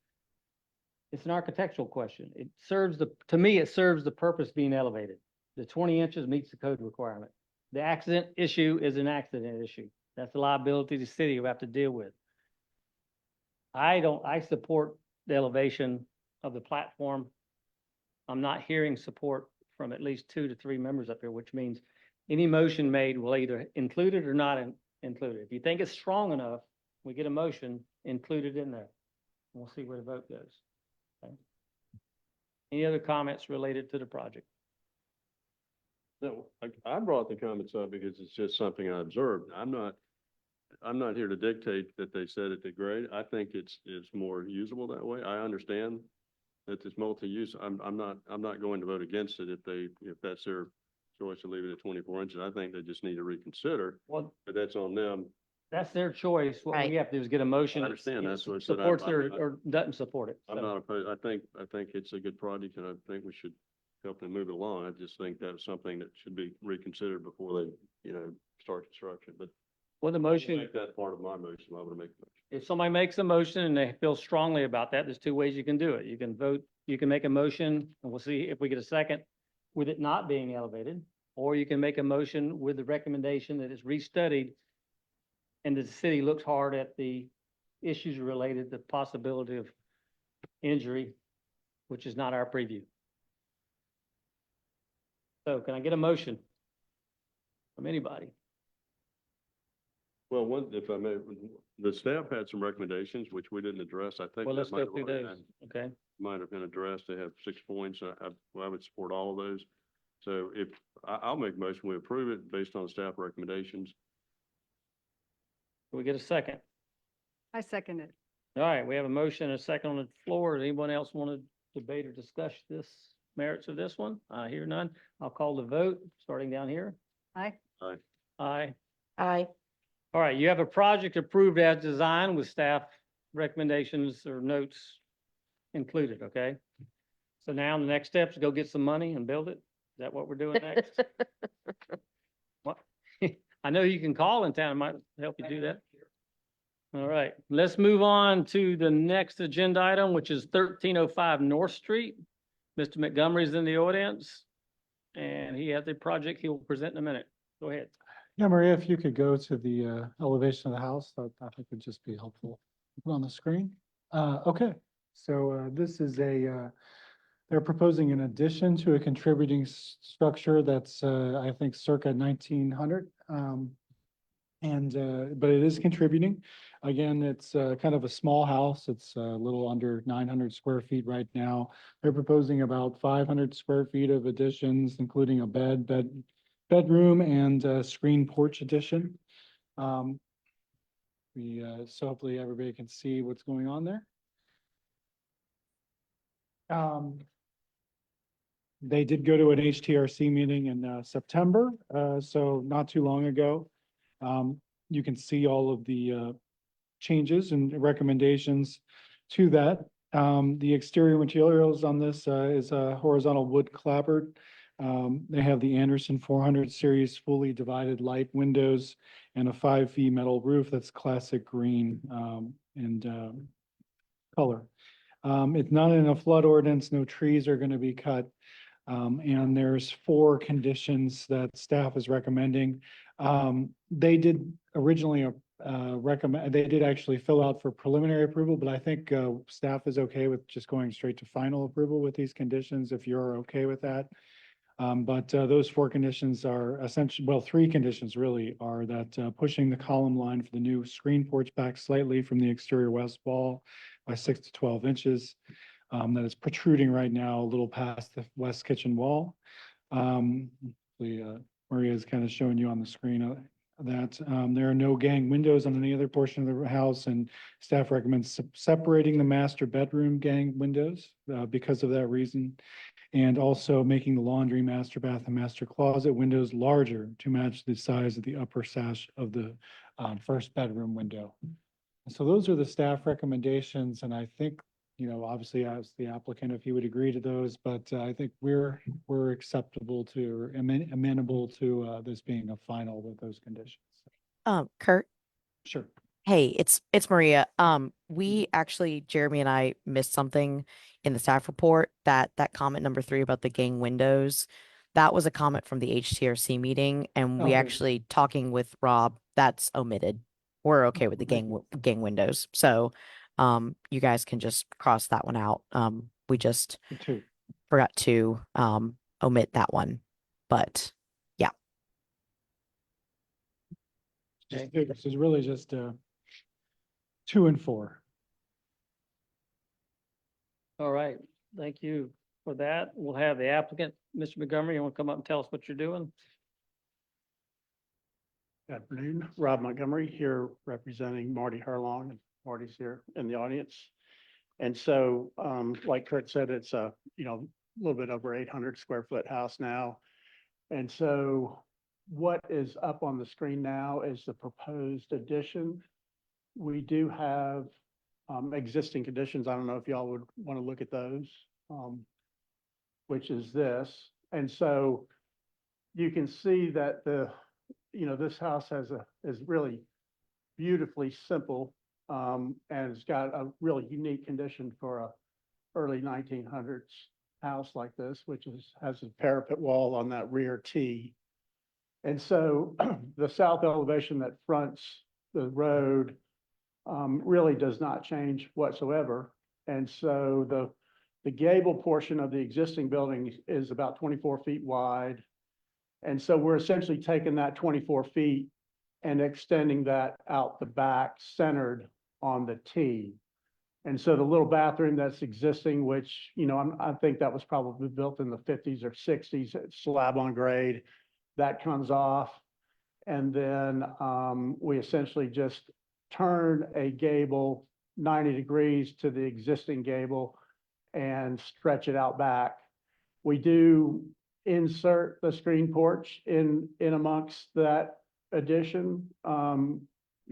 it's an architectural question. It serves to me, it serves the purpose of being elevated. The 20 inches meets the code requirement. The accident issue is an accident issue. That's the liability the city will have to deal with. I support the elevation of the platform. I'm not hearing support from at least 2 to 3 members up here, which means any motion made will either include it or not include it. If you think it's strong enough, we get a motion, include it in there. We'll see where the vote goes. Okay. Any other comments related to the project?
No, I brought the comments up because it's just something I observed. I'm not here to dictate that they said it degrade. I think it's more usable that way. I understand that it's multi-use. I'm not going to vote against it if that's their choice to leave it at 24 inches. I think they just need to reconsider,
Well,
but that's on them.
that's their choice. What we
Right.
have to do is get a motion.
I understand.
that
That's what I said.
supports
I'm
or,
not-
or doesn't support it.
I'm
So,
not opposed. I think it's a good project and I think we should help them move it along. I just think that's something that should be reconsidered before they, you know, start construction, but
Well, the
I'll
motion,
make that part of my motion. I'm gonna make the motion.
if somebody makes a motion and they feel strongly about that, there's 2 ways you can do it. You can vote, you can make a motion, and we'll see if we get a second with it not being elevated, or you can make a motion with the recommendation that it's restudied and the city looks hard at the issues related to possibility of injury, which is not our preview. So can I get a motion from anybody?
Well, if I may, the staff had some recommendations, which we didn't address. I think
Well,
that
let's
might
go
have
through
already
those, okay?
might have been addressed. They have 6 points. I would support all of those. So I'll make a motion, we approve it based on staff recommendations.
Can we get a second?
I second it.
All right, we have a motion and a second on the floor. Does anyone else want to debate or discuss this merits of this one? I hear none. I'll call the vote, starting down here.
Aye.
Aye.
Aye.
All right, you have a project approved as designed with staff recommendations or notes included, okay? So now the next step is go get some money and build it? Is that what we're doing next? What? I know you can call in town, it might help you do that. All right, let's move on to the next agenda item, which is 1305 North Street. Mr. Montgomery's in the audience, and he has a project he will present in a minute. Go ahead.
Yeah, Maria, if you could go to the elevation of the house, that I think would just be helpful. Put on the screen. Okay, so this is they're proposing an addition to a contributing structure that's I think circa 1900. But it is contributing. Again, it's kind of a small house. It's a little under 900 square feet right now. They're proposing about 500 square feet of additions, including a bedroom and a screen porch addition. So hopefully everybody can see what's going on there. They did go to an HTRC meeting in September, so not too long ago. You can see all of the changes and recommendations to that. The exterior materials on this is a horizontal wood clapboard. They have the Anderson 400 series fully divided light windows and a 5V metal roof that's classic green and color. It's not in a flood ordinance, no trees are going to be cut. And there's 4 conditions that staff is recommending. They did originally recommend, they did actually fill out for preliminary approval, but I think staff is okay with just going straight to final approval with these conditions, if you're okay with that. But those 4 conditions are essentially, well, 3 conditions really are that pushing the column line for the new screen porch back slightly from the exterior west wall by 6 to 12 inches. That is protruding right now a little past the west kitchen wall. Maria is kind of showing you on the screen that there are no gang windows on any other portion of the house, and staff recommends separating the master bedroom gang windows because of that reason, and also making the laundry, master bath, and master closet windows larger to match the size of the upper sash of the first bedroom window. So those are the staff recommendations, and I think, you know, obviously as the applicant, if he would agree to those, but I think we're acceptable to, amenable to this being a final with those conditions.
Kurt,
Sure.
hey, it's Maria. We actually, Jeremy and I missed something in the staff report, that comment number 3 about the gang windows. That was a comment from the HTRC meeting, and we
Okay.
actually, talking with Rob, that's omitted. We're okay with the gang windows. So you guys can just cross that one out. We just
The 2.
forgot to omit that one, but yeah.
This is really just 2 and 4.
All right, thank you for that. We'll have the applicant, Mr. Montgomery, you want to come up and tell us what you're doing?
Good afternoon, Rob Montgomery here representing Marty Herlong, and Marty's here in the audience. And so, like Kurt said, it's a, a little bit over 800 square foot house now. And so what is up on the screen now is the proposed addition. We do have existing conditions. I don't know if y'all would want to look at those, which is this. And so you can see that this house is really beautifully simple, and it's got a really unique condition for a early 1900s house like this, which has a parapet wall on that rear T. And so the south elevation that fronts the road really does not change whatsoever. And so the gable portion of the existing building is about 24 feet wide. And so we're essentially taking that 24 feet and extending that out the back, centered on the T. And so the little bathroom that's existing, which, I think that was probably built in the 50s or 60s, slab on grade, that comes off. And then we essentially just turn a gable 90 degrees to the existing gable and stretch it out back. We do insert the screen porch in amongst that addition.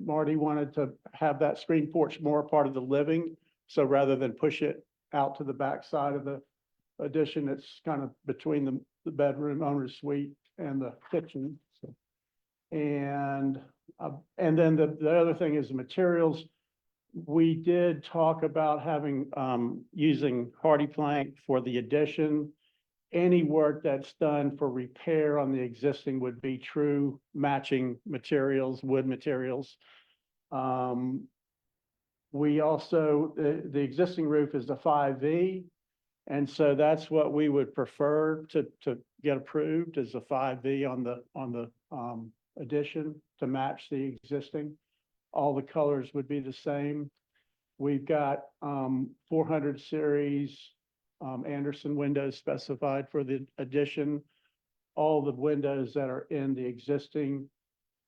Marty wanted to have that screen porch more part of the living. So rather than push it out to the back side of the addition, it's kind of between the bedroom, owner's suite, and the kitchen. So, and then the other thing is the materials. We did talk about having using hardy plank for the addition. any work that's done for repair on the existing would be true matching materials, wood materials. We also, the existing roof is a 5V. And so that's what we would prefer to get approved is a 5V on the addition to match the existing. All the colors would be the same. We've got 400 series Anderson windows specified for the addition. All the windows that are in the existing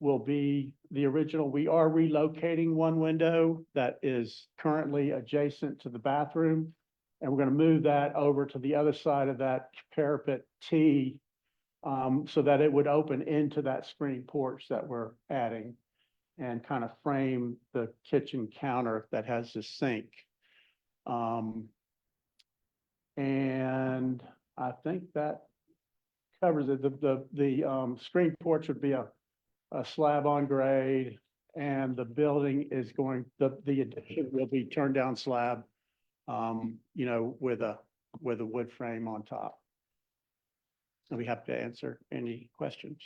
will be the original. We are relocating one window that is currently adjacent to the bathroom. And we're going to move that over to the other side of that parapet T so that it would open into that screen porch that we're adding and kind of frame the kitchen counter that has the sink. And I think that covers it. The screen porch would be a slab on grade, and the building is going, the addition will be turned down slab, you know, with a wood frame on top. So we have to answer any questions.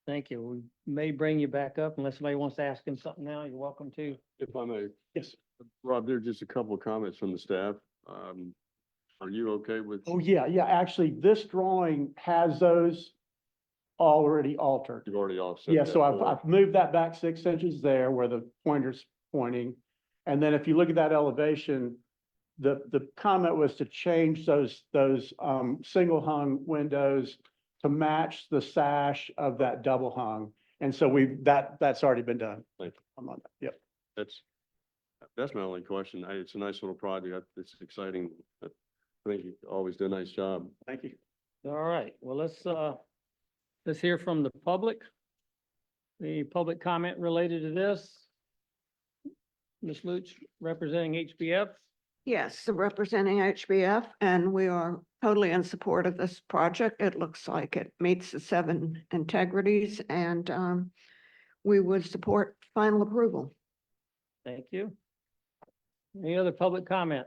Thank you. We may bring you back up unless somebody wants to ask him something now. You're welcome to.
If I may,
Yes.
Rob, there are just a couple of comments from the staff. Are you okay with?
Oh, yeah, actually, this drawing has those already altered.
You've already offset.
Yeah,
that
so
for-
I've moved that back 6 inches there where the pointer's pointing. And then if you look at that elevation, the comment was to change those single hung windows to match the sash of that double hung. And so that's already been done.
Thank you.
I'm on that. Yep.
That's my only question. It's a nice little project. It's exciting. I think you always do a nice job.
Thank you.
All right, well, let's hear from the public. The public comment related to this. Ms. Luch, representing HBF.
Yes, so representing HBF, and we are totally in support of this project. It looks like it meets the 7 integrities, and we would support final approval.
Thank you. Any other public comment?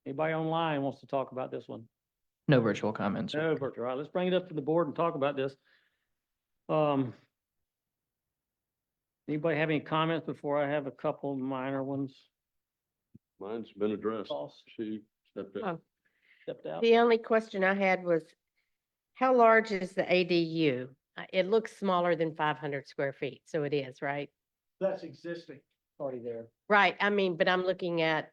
Anybody online wants to talk about this one?
No virtual comments.
No, virtual. All right, let's bring it up to the board and talk about this. Anybody have any comments before I have a couple minor ones?
Mine's been addressed.
False.
She stepped in.
Oh.
Stepped out.
The only question I had was, how large is the ADU? It looks smaller than 500 square feet, so it is, right?
That's existing.
Already there.
Right, I mean, but I'm looking at,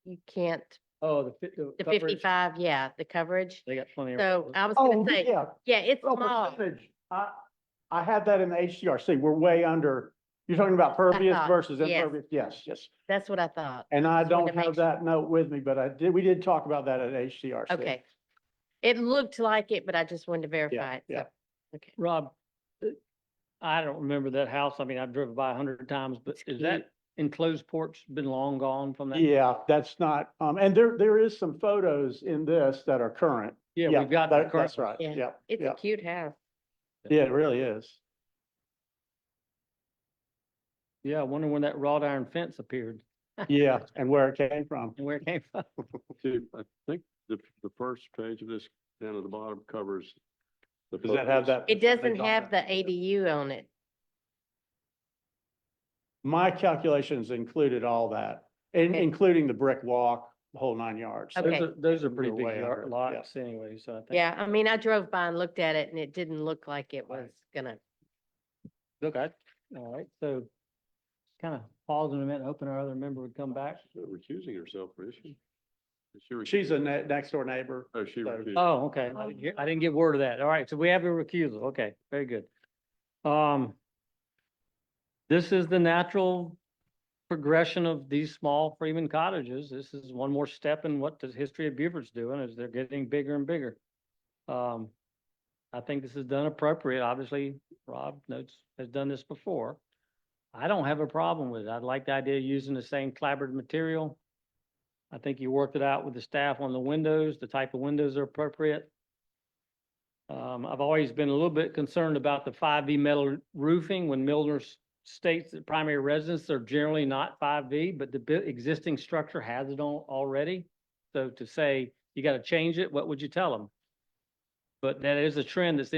you can't,
Oh,
the
coverage,
55, yeah, the coverage.
they got plenty of.
So I was
Oh,
gonna say,
yeah.
yeah, it's
Oh,
small.
percentage. I had that in the HDRC. We're way under, you're talking about pervious
thought,
versus
yes.
impervious? Yes.
That's what I thought.
And I
Just wanted
don't
to make
have that note with me, but we did talk about that at HDRC.
Okay. It looked like it, but I just wanted to verify it.
yeah.
So, okay.
Rob, I don't remember that house. I mean, I've driven by 100 times, but is that enclosed porch been long gone from that?
Yeah, that's not, and there is some photos in this that are current.
Yeah, we've got the current.
That's right.
Yeah.
Yeah,
It's
yeah.
a cute house.
Yeah, it really is.
Yeah, I wonder when that wrought iron fence appeared
Yeah, and where it came from.
and where it came from.
See, I think the first page of this down at the bottom covers. the
Does that have
photos.
that?
It doesn't
thing on
have the
that?
ADU on it.
My calculations included all that,
Okay.
including the brick walk, the whole 9 yards.
Okay.
Those are pretty
We're
big
way under,
lots anyway, so I think.
Yeah, I mean, I drove by and looked at it and it didn't look like it was gonna,
Okay, all right, so kind of pause in a minute, hoping our other member would come back.
Recusing herself, is she? Is she
She's a
recused?
next door neighbor.
Oh, she
so-
recused.
Oh, okay. I didn't get word of that. All right, so we have a recusal. Okay, very good. This is the natural progression of these small Freeman cottages. This is one more step in what the history of Beaufort's doing as they're getting bigger and bigger. I think this is done appropriate. Obviously, Rob has done this before. I don't have a problem with it. I like the idea of using the same collaborative material. I think you worked it out with the staff on the windows, the type of windows are appropriate. I've always been a little bit concerned about the 5V metal roofing when Milner states that primary residences are generally not 5V, but the existing structure has it on already. So to say you gotta change it, what would you tell them? But that is a trend that's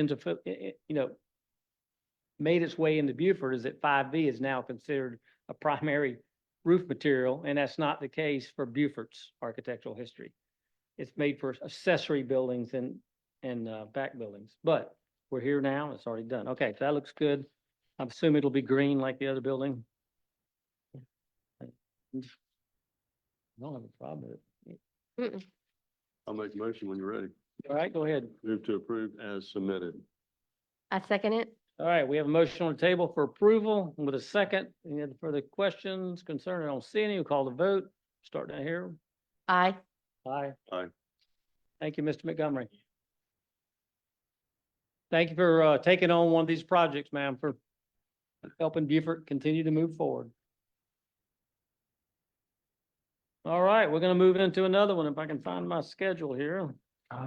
made its way into Beaufort, is that 5B is now considered a primary roof material, and that's not the case for Beaufort's architectural history. It's made for accessory buildings and back buildings, but we're here now, it's already done. Okay, so that looks good. I assume it'll be green like the other building. I don't have a problem with it.
Mm-mm.
I'll make a motion when you're ready.
All right, go ahead.
Move to approve as submitted.
I second it.
All right, we have a motion on the table for approval with a second. Any other further questions, concern? I don't see any. We'll call the vote. Start down here.
Aye.
Aye.
Aye.
Thank you, Mr. Montgomery. Thank you for taking on one of these projects, ma'am, for helping Beaufort continue to move forward. All right, we're gonna move into another one if I can find my schedule here.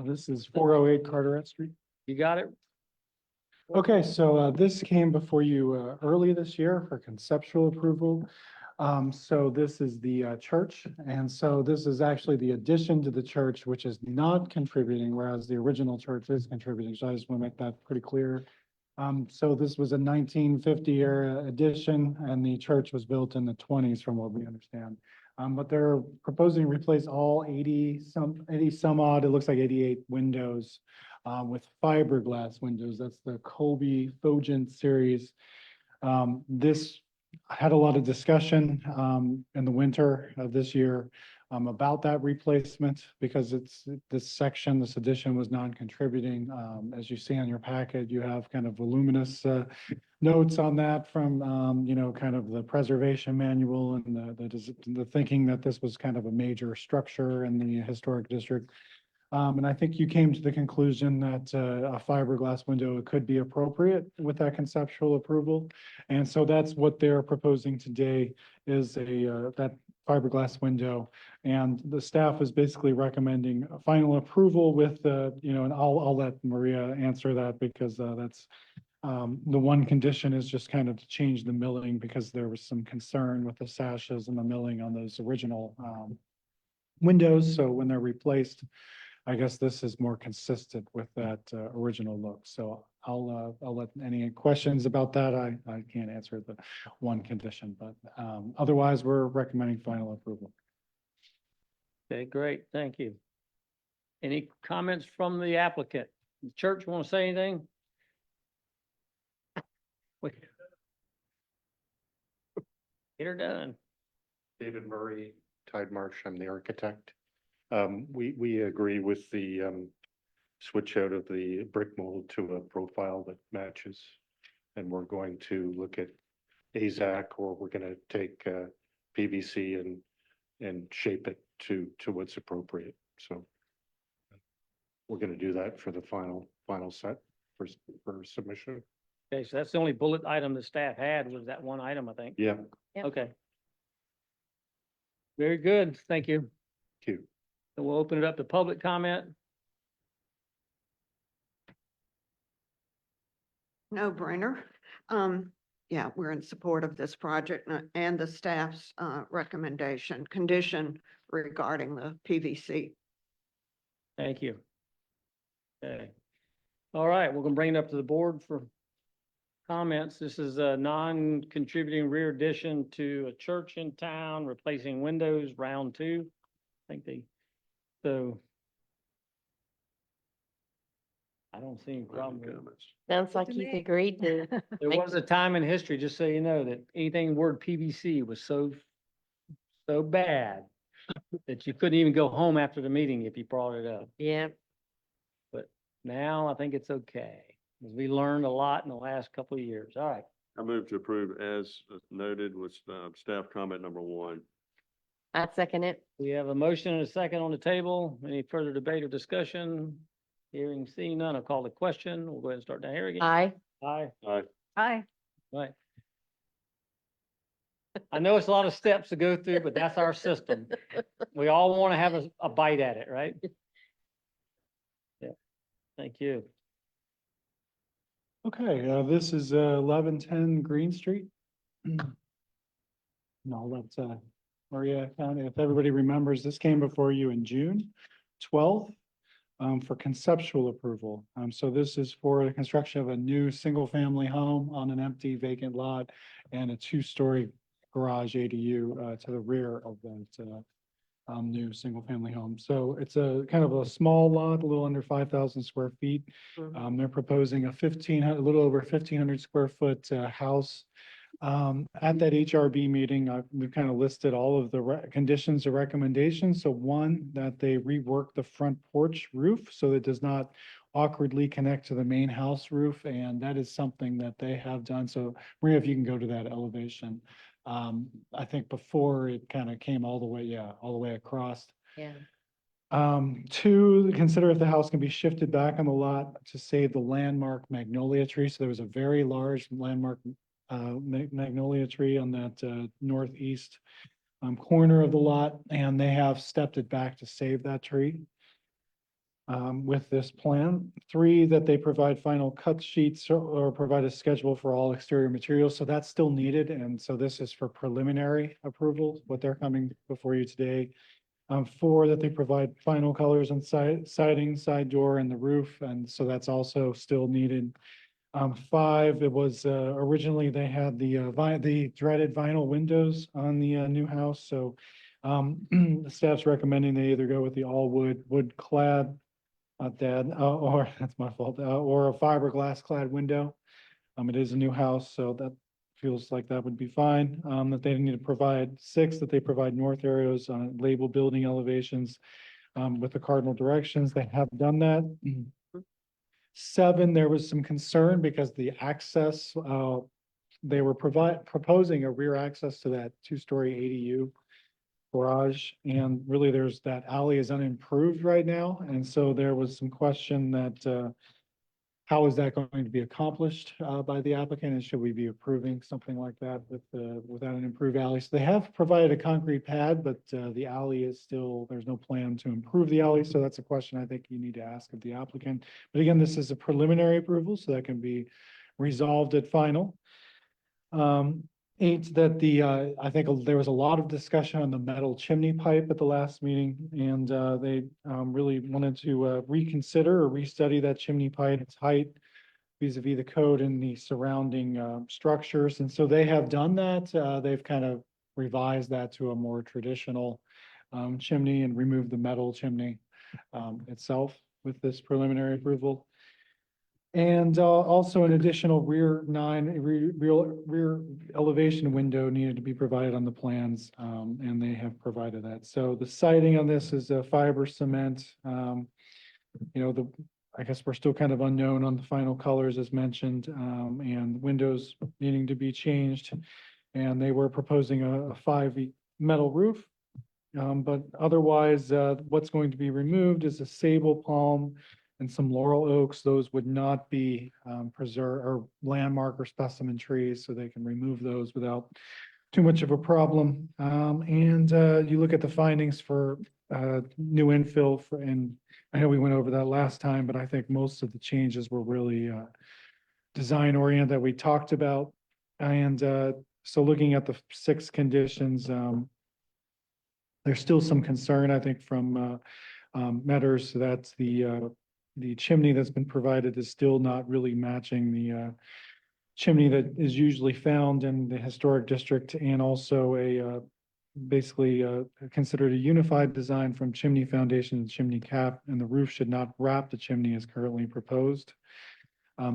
This is 408 Carteret Street.
You got it?
Okay, so this came before you early this year for conceptual approval. So this is the church, and so this is actually the addition to the church, which is not contributing, whereas the original church is contributing. So I just want to make that pretty clear. So this was a 1950 era addition, and the church was built in the 20s, from what we understand. But they're proposing to replace all 80 some odd, it looks like 88 windows with fiberglass windows. That's the Colby Fogent series. This had a lot of discussion in the winter of this year about that replacement, because this addition was non-contributing. As you see on your packet, you have kind of voluminous notes on that from, kind of the preservation manual and the thinking that this was kind of a major structure in the historic district. And I think you came to the conclusion that a fiberglass window could be appropriate with that conceptual approval. And so that's what they're proposing today, is that fiberglass window. And the staff is basically recommending a final approval with and I'll let Maria answer that, because that's the one condition is just kind of to change the milling, because there was some concern with the sashes and the milling on those original windows. So when they're replaced, I guess this is more consistent with that original look. So I'll let any questions about that. I can't answer the one condition, but otherwise we're recommending final approval.
Okay, great. Thank you. Any comments from the applicant? The church want to say anything? Get her done.
David Murray, Tide Marsh, I'm the architect. We agree with the switch out of the brick mold to a profile that matches. And we're going to look at AZAC, or we're going to take PVC and shape it to what's appropriate. So we're going to do that for the final set for submission.
Okay, so that's the only bullet item the staff had, was that one item, I think.
Yeah.
Yep.
Okay. Very good. Thank you.
Thank you.
So we'll open it up to public comment.
No brainer. Yeah, we're in support of this project and the staff's condition regarding the PVC.
Thank you. Okay. All right, we're gonna bring it up to the board for comments. This is a non-contributing rear addition to a church in town, replacing windows, round 2. I think so I don't see any problem with it.
Sounds like he's agreed to.
There was a time in history, just so you know, that anything word PVC was so bad that you couldn't even go home after the meeting if you brought it up.
Yeah.
But now I think it's okay, because we learned a lot in the last couple of years. All right.
I move to approve as noted with staff comment number 1.
I second it.
We have a motion and a second on the table. Any further debate or discussion? Hearing, seeing none, I'll call the question. We'll go ahead and start down here again.
Aye.
Aye.
Aye.
Aye.
Right. I know it's a lot of steps to go through, but that's our system. We all want to have a bite at it, right? Yeah. Thank you.
Okay, this is 1110 Green Street. And I'll let Maria, if everybody remembers, this came before you in June 12th for conceptual approval. So this is for the construction of a new single-family home on an empty vacant lot and a two-story garage ADU to the rear of that new single-family home. So it's a kind of a small lot, a little under 5,000 square feet. They're proposing a little over 1,500 square foot house. At that HRB meeting, we've kind of listed all of the conditions or recommendations. So one, that they rework the front porch roof so it does not awkwardly connect to the main house roof. And that is something that they have done. So Maria, if you can go to that elevation. I think before it kind of came all the way across.
Yeah.
Two, consider if the house can be shifted back on the lot to save the landmark magnolia tree. So there was a very large landmark magnolia tree on that northeast corner of the lot, and they have stepped it back to save that tree with this plan. Three, that they provide final cut sheets or provide a schedule for all exterior materials. So that's still needed. And so this is for preliminary approval, what they're coming before you today. Four, that they provide final colors on siding, side door, and the roof. And so that's also still needed. Five, it was originally they had the dreaded vinyl windows on the new house. So the staff's recommending they either go with the all wood clad, or that's my fault, or a fiberglass clad window. It is a new house, so that feels like that would be fine. That they need to provide. Six, that they provide north arrows on label building elevations with the cardinal directions. They have done that. Seven, there was some concern because the access, they were proposing a rear access to that two-story ADU garage. And really there's that alley is unimproved right now. And so there was some question that how is that going to be accomplished by the applicant? And should we be approving something like that without an improved alley? So they have provided a concrete pad, but the alley is still, there's no plan to improve the alley. So that's a question I think you need to ask of the applicant. But again, this is a preliminary approval, so that can be resolved at final. Eight, that I think there was a lot of discussion on the metal chimney pipe at the last meeting, and they really wanted to reconsider or restudy that chimney pipe, its height vis-a-vis the code and the surrounding structures. And so they have done that. They've kind of revised that to a more traditional chimney and removed the metal chimney itself with this preliminary approval. And also an additional rear elevation window needed to be provided on the plans, and they have provided that. So the siding on this is a fiber cement. I guess we're still kind of unknown on the final colors as mentioned, and windows needing to be changed. And they were proposing a 5 metal roof. But otherwise, what's going to be removed is a sable palm and some laurel oaks. Those would not be preserved or landmark or specimen trees, so they can remove those without too much of a problem. And you look at the findings for new infill and I know we went over that last time, but I think most of the changes were really design oriented that we talked about. And so looking at the 6 conditions, there's still some concern, I think, from Metters that the chimney that's been provided is still not really matching the chimney that is usually found in the historic district, and also basically considered a unified design from chimney foundation and chimney cap, and the roof should not wrap the chimney as currently proposed.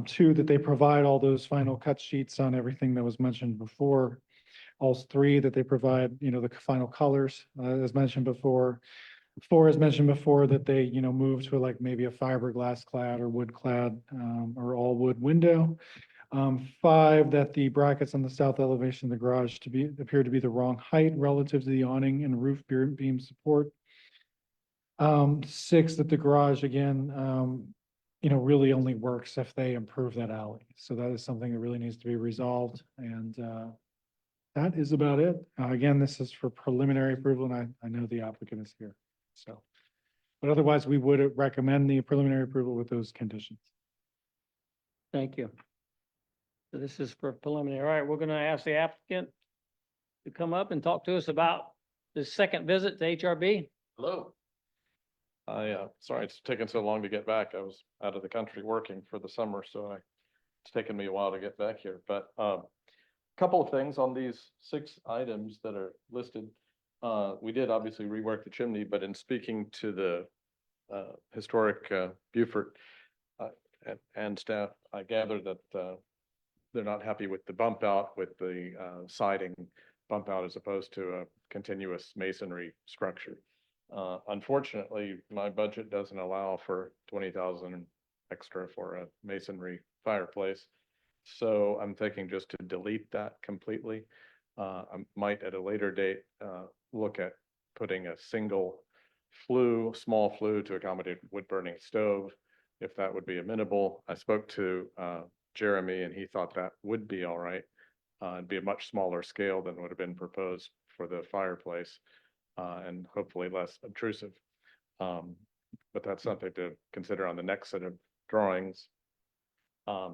2, that they provide all those final cut sheets on everything that was mentioned before. Also 3, that they provide, the final colors, as mentioned before. 4, as mentioned before, that they, move to like maybe a fiberglass clad or wood clad or all wood window. 5, that the brackets on the south elevation of the garage appear to be the wrong height relative to the awning and roof beam support. 6, that the garage again, really only works if they improve that alley. So that is something that really needs to be resolved. And that is about it. Again, this is for preliminary approval, and I know the applicant is here. So, but otherwise, we would recommend the preliminary approval with those conditions.
Thank you. So this is for preliminary. All right, we're going to ask the applicant to come up and talk to us about the second visit to HRB.
Hello. Sorry it's taken so long to get back. I was out of the country working for the summer, so it's taken me a while to get back here. But couple of things on these 6 items that are listed. We did obviously rework the chimney, but in speaking to the historic Beaufort and staff, I gather that they're not happy with the bump out with the siding bump out as opposed to a continuous masonry structure. Unfortunately, my budget doesn't allow for 20,000 extra for a masonry fireplace. So I'm thinking just to delete that completely. I might at a later date look at putting a single small flue to accommodate wood burning stove, if that would be amenable. I spoke to Jeremy and he thought that would be all right. It'd be a much smaller scale than would have been proposed for the fireplace and hopefully less obtrusive. But that's something to consider on the next set of drawings. I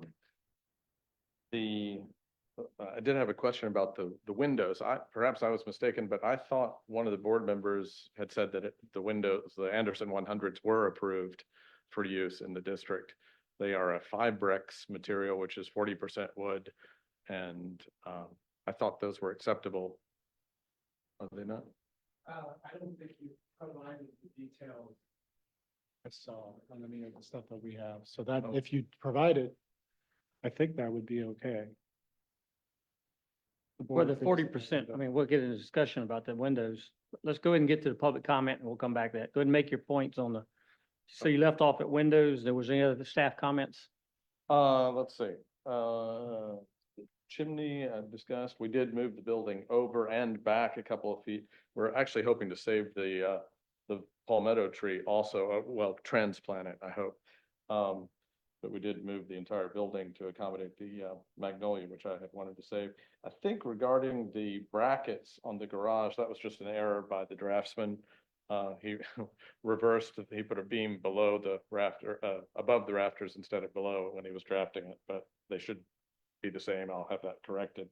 did have a question about the windows. Perhaps I was mistaken, but I thought one of the board members had said that the windows, the Anderson 100s were approved for use in the district. They are a Fibrex material, which is 40% wood. And I thought those were acceptable. Are they not?
I don't think you provided the details I saw on any of the stuff that we have. So that if you provide it, I think that would be okay.
For the 40%, I mean, we'll get in a discussion about the windows. Let's go ahead and get to the public comment and we'll come back to that. Go ahead and make your points on so you left off at windows. There was any other staff comments?
Let's see. Chimney discussed. We did move the building over and back a couple of feet. We're actually hoping to save the palmetto tree also, well, transplant it, I hope. But we did move the entire building to accommodate the magnolia, which I had wanted to save. I think regarding the brackets on the garage, that was just an error by the draftsman. He reversed, he put a beam below the rafter, above the rafters instead of below when he was drafting it, but they should be the same. I'll have that corrected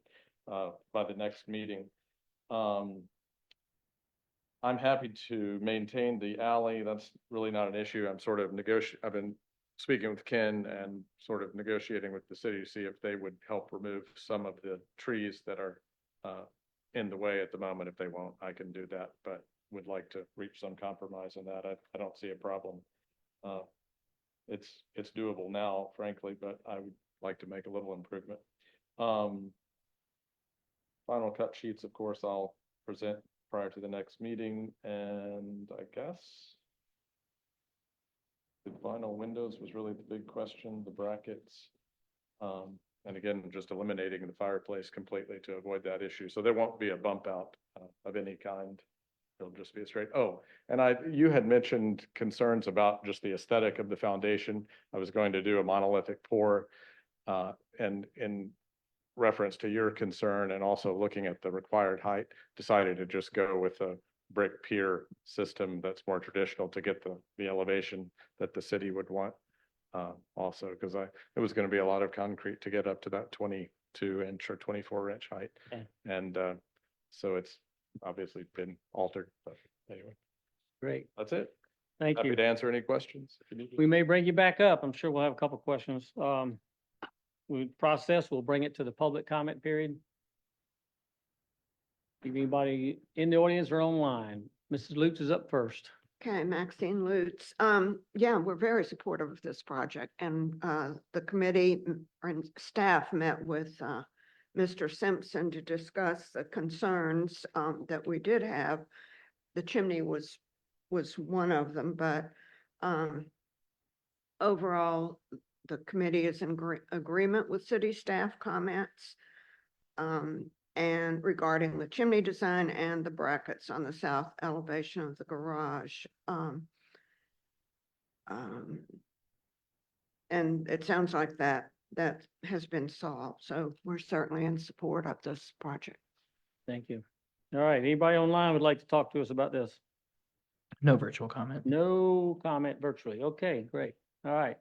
by the next meeting. I'm happy to maintain the alley. That's really not an issue. I'm sort of I've been speaking with Ken and sort of negotiating with the city to see if they would help remove some of the trees that are in the way at the moment. If they won't, I can do that, but would like to reach some compromise on that. I don't see a problem. It's doable now, frankly, but I would like to make a little improvement. Final cut sheets, of course, I'll present prior to the next meeting, and I guess the vinyl windows was really the big question, the brackets. And again, just eliminating the fireplace completely to avoid that issue. So there won't be a bump out of any kind. It'll just be a straight, and you had mentioned concerns about just the aesthetic of the foundation. I was going to do a monolithic pour, and in reference to your concern and also looking at the required height, decided to just go with a brick pier system that's more traditional to get the elevation that the city would want. Also, because it was going to be a lot of concrete to get up to that 22-inch or 24-inch height.
Okay.
And so it's obviously been altered, but anyway.
Great.
That's it.
Thank
Happy
you.
to answer any questions if you need.
We may bring you back up. I'm sure we'll have a couple questions. We'll bring it to the public comment period. If anybody in the audience or online, Mrs. Lutz is up first.
Okay, Maxine Lutz. Yeah, we're very supportive of this project, and the committee and staff met with Mr. Simpson to discuss the concerns that we did have. The chimney was one of them, but overall, the committee is in agreement with city staff comments and regarding the chimney design and the brackets on the south elevation of the garage. And it sounds like that has been solved. So we're certainly in support of this project.
Thank you. All right, anybody online would like to talk to us about this?
No virtual comment.
No comment virtually. Okay, great. All right.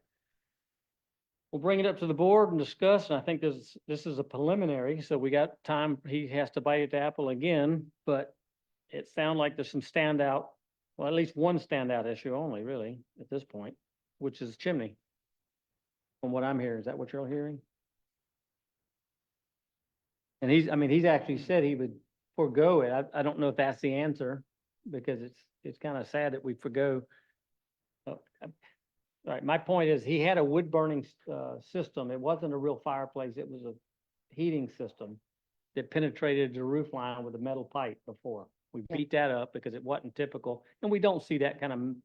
We'll bring it up to the board and discuss, and I think this is a preliminary, so we got time. He has to bite at the apple again, but it sounds like there's some standout well, at least one standout issue only, really, at this point, which is chimney. From what I'm hearing, is that what you're all hearing? And he's actually said he would forego it. I don't know if that's the answer, because it's kind of sad that we forgo. All right, my point is, he had a wood burning, system. It wasn't a real fireplace. It was a heating system that penetrated the roof line with a metal pipe before. We
Yeah.
beat that up because it wasn't typical, and we don't see that kind of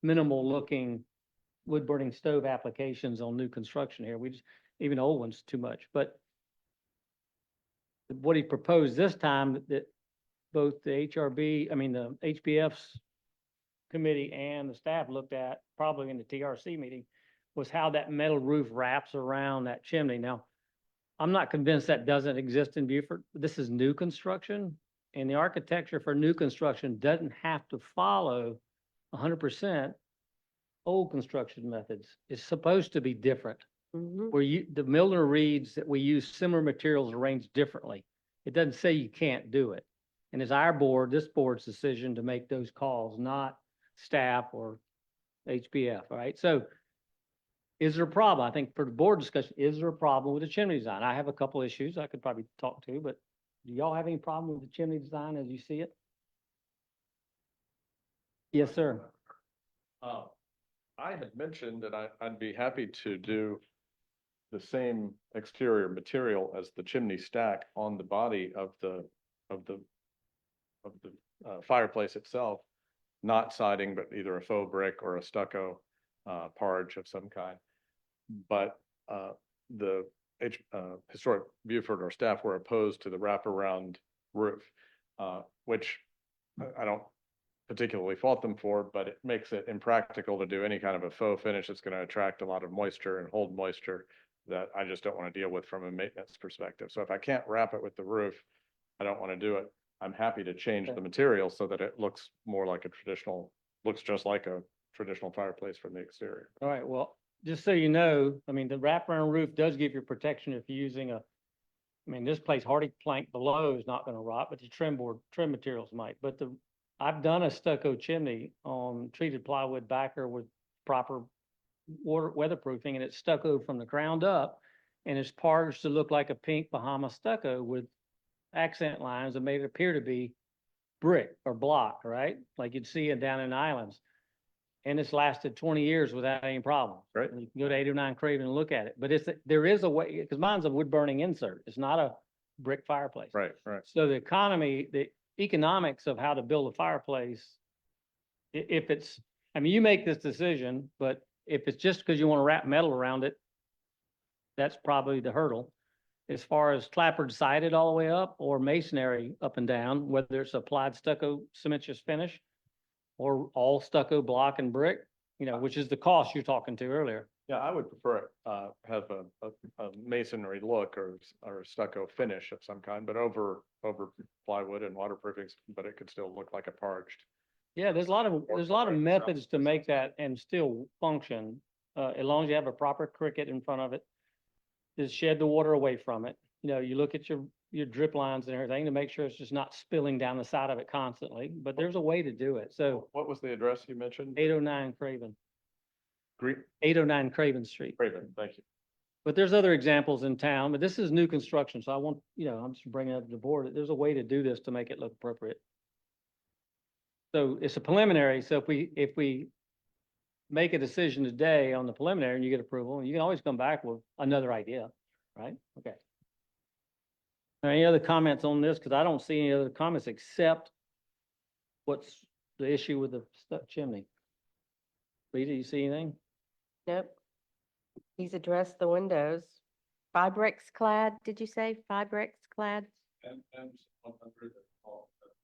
minimal looking wood burning stove applications on new construction here. We just, even old ones too much, but what he proposed this time, that both the the HBF's committee and the staff looked at, probably in the TRC meeting, was how that metal roof wraps around that chimney. Now, I'm not convinced that doesn't exist in Beaufort. This is new construction, and the architecture for new construction doesn't have to follow 100% old construction methods. It's supposed to be different.
Mhm.
Where the Milner reads that we use similar materials arranged differently. It doesn't say you can't do it. And it's this board's decision to make those calls, not staff or HBF, all right? So is there a problem? I think for the board discussion, is there a problem with the chimney design? I have a couple issues I could probably talk to, but do y'all have any problem with the chimney design as you see it? Yes, sir.
I had mentioned that I'd be happy to do the same exterior material as the chimney stack on the body of the fireplace itself, not siding, but either a faux brick or a stucco parge of some kind. But the Historic Beaufort or staff were opposed to the wraparound roof, which I don't particularly fault them for, but it makes it impractical to do any kind of a faux finish that's going to attract a lot of moisture and hold moisture that I just don't want to deal with from a maintenance perspective. So if I can't wrap it with the roof, I don't want to do it. I'm happy to change the material so that it looks more like looks just like a traditional fireplace from the exterior.
All right, well, just so you know, the wraparound roof does give you protection if you're using this place, hardy plank below is not gonna rot, but the trim materials might. But I've done a stucco chimney on treated plywood backer with proper weatherproofing, and it's stucco from the ground up, and it's parged to look like a pink Bahama stucco with accent lines that made it appear to be brick or block, right? Like you'd see it down in islands. And it's lasted 20 years without any problems.
Right.
And you can go to 809 Craven and look at it, but there is a way, because mine's a wood burning insert. It's not a brick fireplace.
Right, right.
So the economics of how to build a fireplace, if it's, you make this decision, but if it's just because you want to wrap metal around it, that's probably the hurdle. As far as clapboard sided all the way up or masonry up and down, whether it's applied stucco cementitious finish or all stucco block and brick, which is the cost you're talking to earlier.
Yeah, I would prefer it, have a masonry look or stucco finish of some kind, but over plywood and waterproofing, but it could still look like a parged.
Yeah, there's a lot of methods to make that and still function, as long as you have a proper cricket in front of it. Just shed the water away from it. You look at your drip lines and everything to make sure it's just not spilling down the side of it constantly, but there's a way to do it. So
What was the address you mentioned?
809 Craven,
Green,
809 Craven Street.
Craven, thank you.
But there's other examples in town, but this is new construction. So I want, I'm just bringing up to the board, that there's a way to do this to make it look appropriate. So it's a preliminary. So if we make a decision today on the preliminary and you get approval, you can always come back with another idea, right? Okay. Any other comments on this? Because I don't see any other comments except what's the issue with the chimney. Rita, you see anything?
Nope. He's addressed the windows. Fibrex clad, did you say? Fibrex clad?
And 100,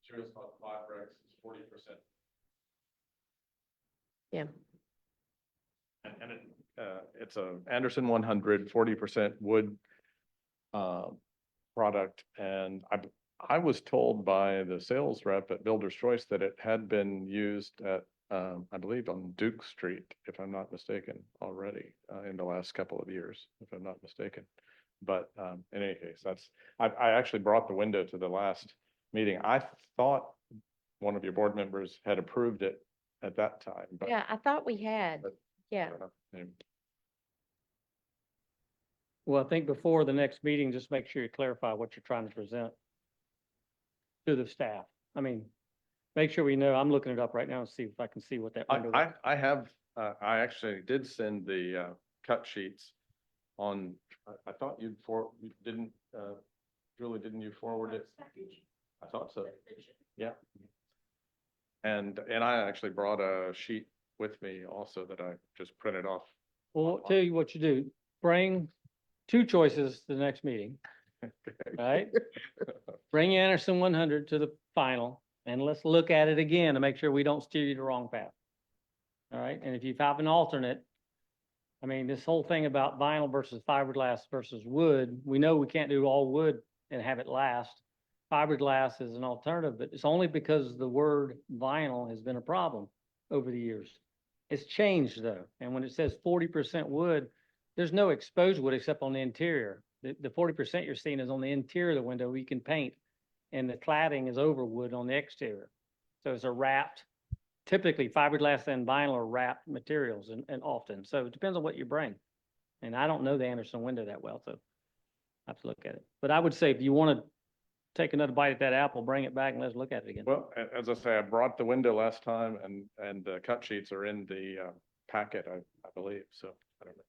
materials called Fibrex is 40%.
Yeah.
And it's a Anderson 100, 40% wood product. And I was told by the sales rep at Builder's Choice that it had been used at, I believe on Duke Street, if I'm not mistaken, already in the last couple of years, if I'm not mistaken. But in any case, I actually brought the window to the last meeting. I thought one of your board members had approved it at that time, but.
Yeah, I thought we had,
but-
yeah.
Well, I think before the next meeting, just make sure you clarify what you're trying to present to the staff. I mean, make sure we know, I'm looking it up right now and see if I can see what that window.
I have, I actually did send the, cut sheets on, I thought you didn't, Julie, didn't you forward it? I thought so. Yeah. And I actually brought a sheet with me also that I just printed off.
Well, I'll tell you what you do, bring two choices to the next meeting, right? Bring Anderson 100 to the final and let's look at it again to make sure we don't steer you the wrong path. All right, and if you have an alternate, I mean, this whole thing about vinyl versus fiberglass versus wood, we know we can't do all wood and have it last. Fiberglass is an alternative, but it's only because the word vinyl has been a problem over the years. It's changed though, and when it says 40% wood, there's no exposed wood except on the interior. The 40% you're seeing is on the interior of the window, we can paint, and the cladding is over wood on the exterior. So it's a wrapped, typically fiberglass and vinyl are wrapped materials and often, so it depends on what you bring. And I don't know the Anderson window that well, so I have to look at it. But I would say if you want to take another bite at that apple, bring it back and let's look at it again.
Well, as I say, I brought the window last time and the cut sheets are in the, packet, I believe, so I don't know.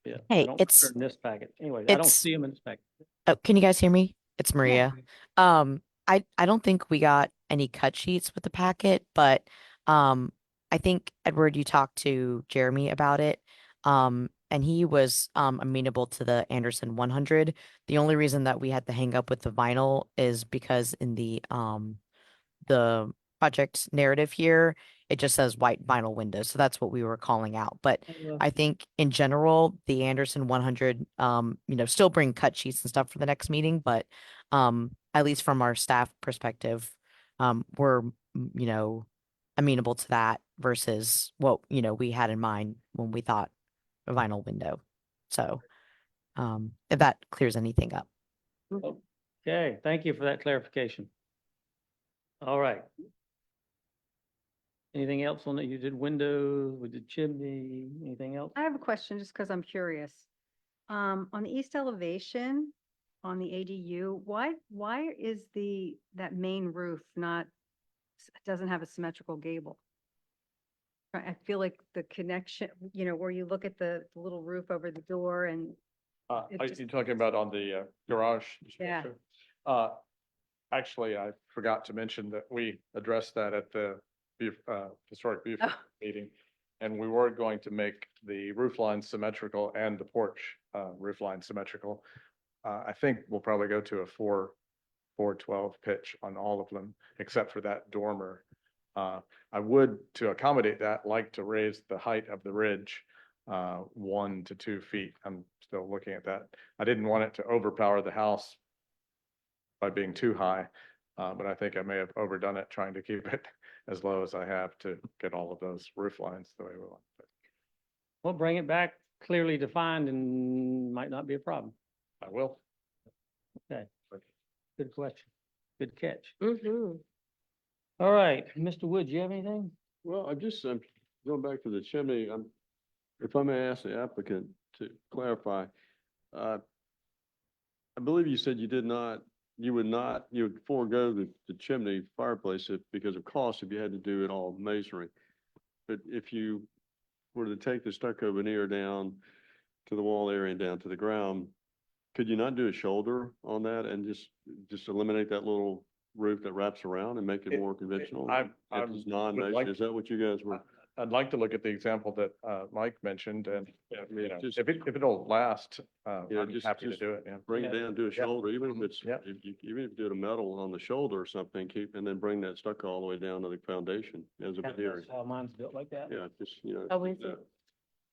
Yeah.
Hey,
I don't
it's-
put it in this packet. Anyway, I don't
it's-
see them in this packet.
Oh, can you guys hear me? It's Maria. I don't think we got any cut sheets with the packet, but I think Edward, you talked to Jeremy about it. And he was amenable to the Anderson 100. The only reason that we had to hang up with the vinyl is because in the project narrative here, it just says white vinyl windows. So that's what we were calling out. But I think in general, the Anderson 100, still bring cut sheets and stuff for the next meeting, but at least from our staff perspective, we're, amenable to that versus what, we had in mind when we thought a vinyl window. So if that clears anything up.
Okay, thank you for that clarification. All right. Anything else on that? You did windows, we did chimney, anything else?
I have a question just because I'm curious. On the east elevation, on the ADU, why is that main roof doesn't have a symmetrical gable? I feel like the connection, where you look at the little roof over the door and. it
Are
just-
you talking about on the, garage?
Yeah.
structure? Actually, I forgot to mention that we addressed that at the Historic Beaufort meeting. And we were going to make the roof line symmetrical and the porch, roof line symmetrical. I think we'll probably go to a 412 pitch on all of them, except for that dormer. I would, to accommodate that, like to raise the height of the ridge 1 to 2 feet. I'm still looking at that. I didn't want it to overpower the house by being too high, but I think I may have overdone it trying to keep it as low as I have to get all of those roof lines the way we want.
Well, bring it back clearly defined and might not be a problem.
I will.
Okay. Good question. Good catch.
Mm-hmm.
All right, Mr. Wood, you have anything?
Well, I'm going back to the chimney. If I may ask the applicant to clarify, I believe you said you would forego the chimney fireplace because of cost if you had to do it all masonry. But if you were to take the stucco veneer down to the wall area and down to the ground, could you not do a shoulder on that and just eliminate that little roof that wraps around and make it more conventional?
I
If it's non-masonry,
like-
is that what you guys were?
I'd like to look at the example that Mike mentioned and,
Just-
if it'll last,
Yeah,
I'm happy to do it, yeah.
Bring it down, do a shoulder, even if it's,
Yeah.
even if you do a metal on the shoulder or something, and then bring that stucco all the way down to the foundation as a veneer.
That's how mine's built like that.
Yeah, just,
Oh, is it?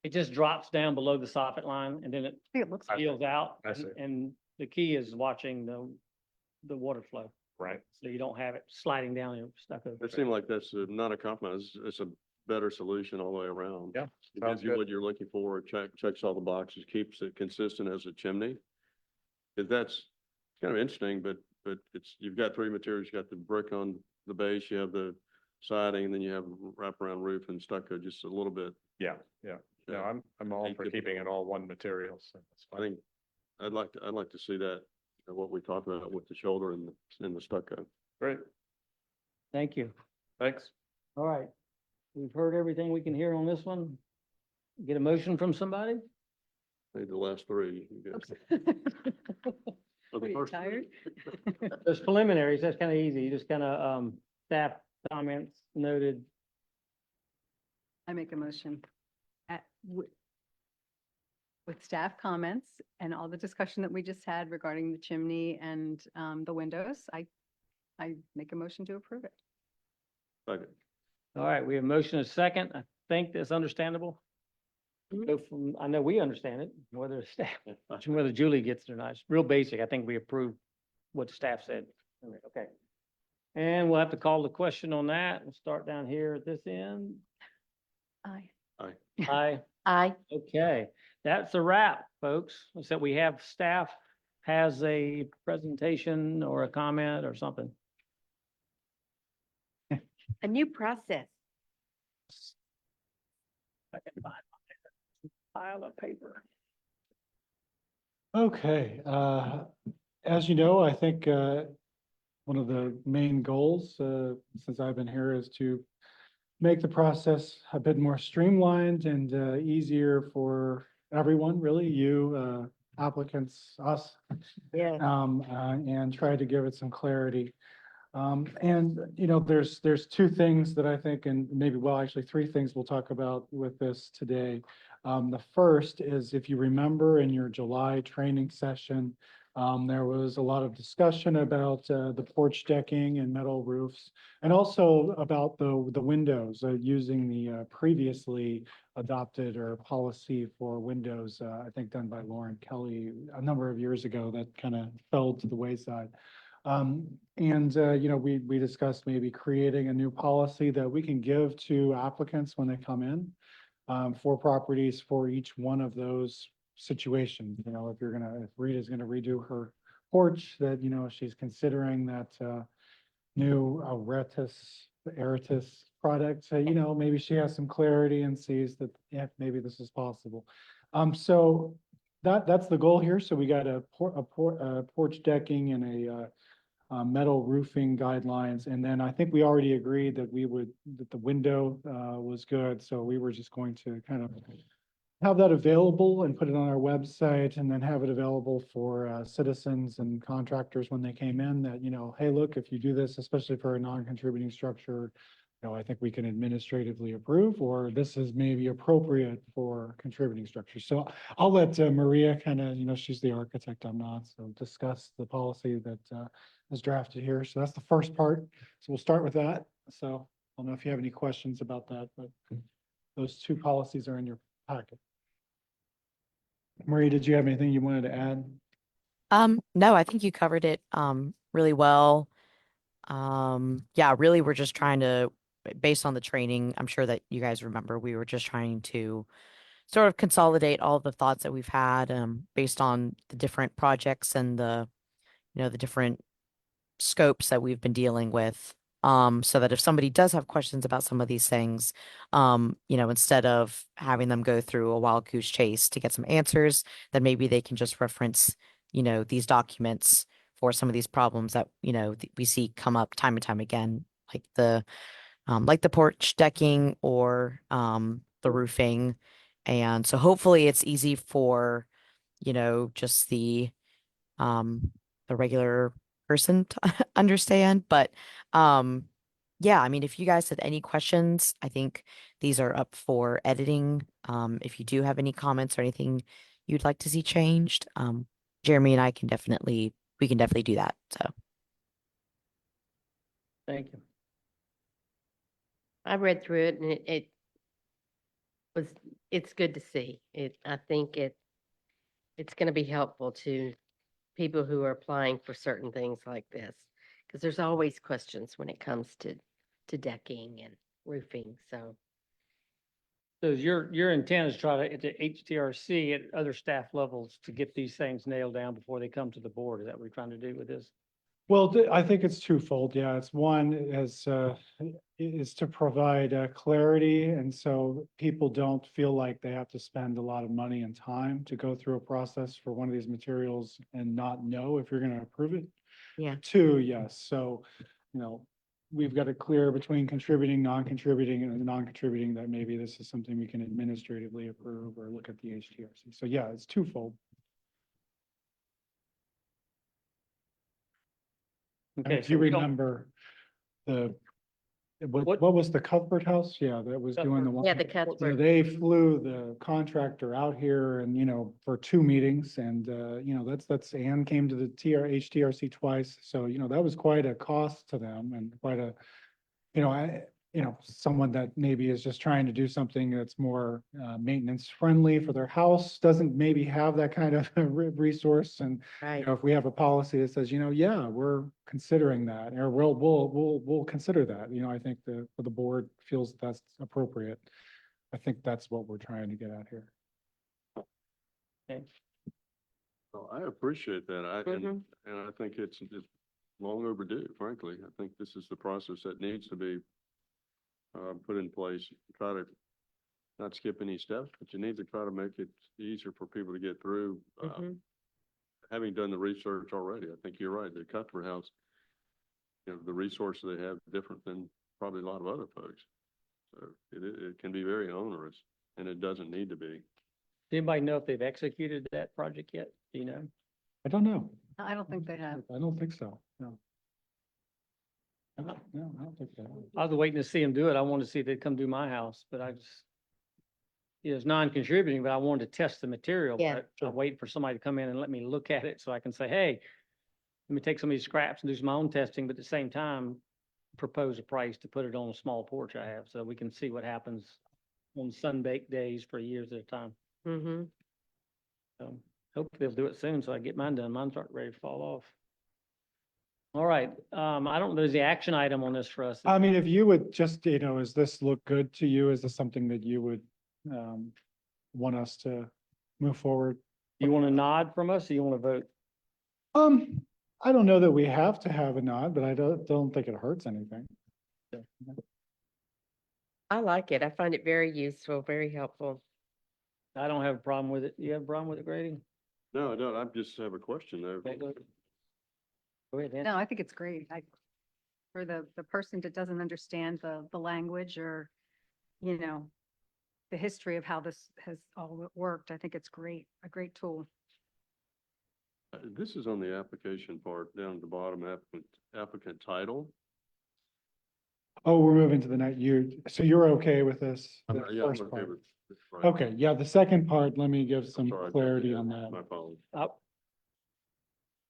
It just drops down below the soffit line and then it
I think it looks
I see.
peels out.
I see.
And the key is watching the water flow.
Right.
So you don't have it sliding down your stucco.
It seemed like that's not a compromise, it's a better solution all the way around.
Yeah,
It
sounds
gives you
good.
what you're looking for, checks all the boxes, keeps it consistent as a chimney. 'Cause that's kind of interesting, but you've got three materials, you got the brick on the base, you have the siding, and then you have wraparound roof and stucco, just a little bit.
Yeah, yeah. No,
Yeah.
I'm all for
Atypical.
keeping it all one material, so that's
I
fine.
think, I'd like to see that, what we talked about with the shoulder and the stucco.
Great,
Thank you.
thanks.
All right. We've heard everything we can hear on this one. Get a motion from somebody?
Maybe the last three. you guys. Or the
Are you
first
tired?
three.
Those preliminaries, that's kind of easy. You just kind of, staff comments noted.
I make a motion with staff comments and all the discussion that we just had regarding the chimney and the windows. I make a motion to approve it.
Second.
All right, we have motion and second. I think that's understandable. Go from, I know we understand it, whether staff, whether Julie gets it or not. It's real basic. I think we approve what the staff said. Okay. And we'll have to call the question on that. We'll start down here at this end.
Aye.
Aye.
Aye.
Okay, that's a wrap, folks. Except we have staff has a presentation or a comment or something.
A new process.
I can find my pile of paper.
Okay, as you know, I think, one of the main goals, since I've been here is to make the process a bit more streamlined and, easier for everyone, really, you, applicants, us.
Yeah.
And try to give it some clarity. And, you know, there's two things that I think, and maybe, well, actually three things we'll talk about with this today. The first is, if you remember in your July training session, there was a lot of discussion about, the porch decking and metal roofs, and also about the windows, using the, previously adopted or policy for windows, I think done by Lauren Kelly a number of years ago that kind of fell to the wayside. You know, we discussed maybe creating a new policy that we can give to applicants when they come in, for properties for each one of those situations. You know, if Rita's gonna redo her porch, that, you know, she's considering that, new Aeritus product, you know, maybe she has some clarity and sees that, yeah, maybe this is possible. So that's the goal here. So we got a porch decking and a metal roofing guidelines. And then I think we already agreed that that the window was good. So we were just going to kind of have that available and put it on our website, and then have it available for citizens and contractors when they came in, that, you know, hey, look, if you do this, especially for a non-contributing structure, you know, I think we can administratively approve, or this is maybe appropriate for contributing structures. So I'll let Maria kind of, you know, she's the architect, I'm not, so discuss the policy that is drafted here. So that's the first part. So we'll start with that. So I don't know if you have any questions about that, but those two policies are in your packet. Maria, did you have anything you wanted to add?
No, I think you covered it really well. Yeah, really, we're just trying to, based on the training, I'm sure that you guys remember, we were just trying to sort of consolidate all the thoughts that we've had based on the different projects and the different scopes that we've been dealing with. So that if somebody does have questions about some of these things, instead of having them go through a wild goose chase to get some answers, then maybe they can just reference, these documents for some of these problems that, we see come up time and time again, like the porch decking or the roofing. And so hopefully it's easy for, just the regular person to understand. But yeah, I mean, if you guys had any questions, I think these are up for editing. If you do have any comments or anything you'd like to see changed, Jeremy and I can definitely do that. So
Thank you.
I read through it and it's good to see. I think it's going to be helpful to people who are applying for certain things like this, because there's always questions when it comes to decking and roofing. So
your intent is try to, at HTRC at other staff levels, to get these things nailed down before they come to the board. Is that what we're trying to do with this?
Well, I think it's twofold. Yeah, it's one is to provide clarity. And so people don't feel like they have to spend a lot of money and time to go through a process for one of these materials and not know if you're going to approve it.
Yeah.
Two, yes. So, we've got to clear between contributing, non-contributing, and non-contributing that maybe this is something we can administratively approve or look at the HTRC. So yeah, it's twofold.
Okay.
If you
so we don't-
remember what
What-
was the Cuthbert House? Yeah, that was doing the one.
Yeah, the
So
Cuthbert.
they flew the contractor out here and, for 2 meetings and, that's Ann came to the HTRC twice. So, that was quite a cost to them and quite a, someone that maybe is just trying to do something that's more maintenance friendly for their house, doesn't maybe have that kind of resource. And
Right.
if we have a policy that says, yeah, we're considering that, or we'll consider that, I think the board feels that's appropriate. I think that's what we're trying to get at here.
Okay.
Well, I appreciate that.
Mhm.
And I think it's long overdue, frankly. I think this is the process that needs to be put in place. Try to not skip any steps, but you need to try to make it easier for people to get through.
Mhm.
Having done the research already, I think you're right. The Cuthbert House, the resources they have are different than probably a lot of other folks. So it can be very onerous, and it doesn't need to be.
Does anybody know if they've executed that project yet? Do you know?
I don't know.
I don't think they have.
I don't think so. No. No, I don't think so.
I was waiting to see them do it. I wanted to see if they'd come do my house, but I just, it's non-contributing, but I wanted to test the material.
Yeah.
But I'm waiting for somebody to come in and let me look at it so I can say, hey, let me take some of these scraps and do some my own testing, but at the same time, propose a price to put it on a small porch I have so we can see what happens on sun-baked days for years at a time.
Mhm.
So hopefully they'll do it soon so I get mine done. Mine's not ready to fall off. All right. I don't, there's the action item on this for us.
I mean, if you would just, does this look good to you? Is this something that you would want us to move forward?
You want a nod from us or you want to vote?
I don't know that we have to have a nod, but I don't think it hurts anything.
I like it. I find it very useful, very helpful.
I don't have a problem with it. You have a problem with it, Grady?
No, I don't. I just have a question though.
Okay, go ahead, Dan.
No, I think it's great. For the person that doesn't understand the language or, the history of how this has all worked, I think it's great, a great tool.
This is on the application part, down at the bottom, applicant title.
Oh, we're moving to the night. So you're okay with this? the
Yeah, I'm
first
okay
part?
with. right.
Okay, yeah, the second part, let me give some
Sorry,
clarity
yeah,
on that.
My apologies.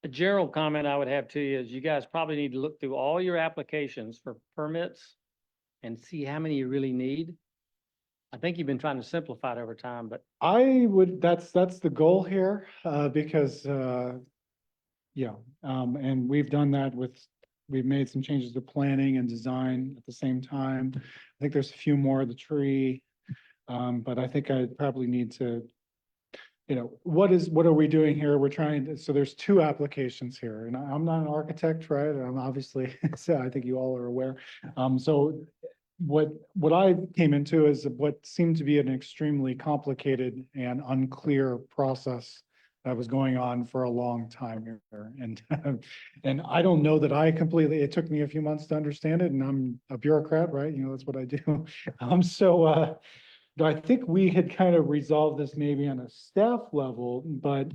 A general comment I would have to you is you guys probably need to look through all your applications for permits and see how many you really need. I think you've been trying to simplify it over time, but
That's the goal here, because, and we've done that we've made some changes to planning and design at the same time. I think there's a few more of the tree, but I think I probably need to, what are we doing here? We're trying to, so there's 2 applications here, and I'm not an architect, right? I'm obviously, so I think you all are aware. So what I came into is what seemed to be an extremely complicated and unclear process that was going on for a long time here. And, and I don't know that it took me a few months to understand it, and I'm a bureaucrat, right? That's what I do. So I think we had kind of resolved this maybe on a staff level, but,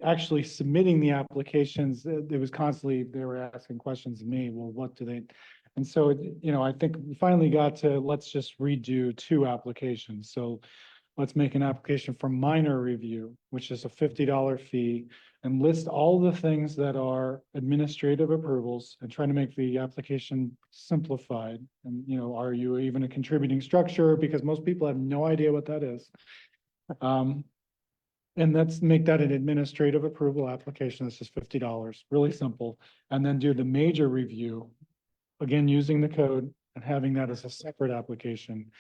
actually submitting the applications, it was constantly, they were asking questions of me, well, what do they? And so, I think we finally got to, let's just redo 2 applications. So let's make an application for minor review, which is a $50 fee, and list all the things that are administrative approvals and try to make the application simplified. And, are you even a contributing structure? Because most people have no idea what that is. And let's make that an administrative approval application. That's just $50, really simple. And then do the major review, again, using the code and having that as a separate application.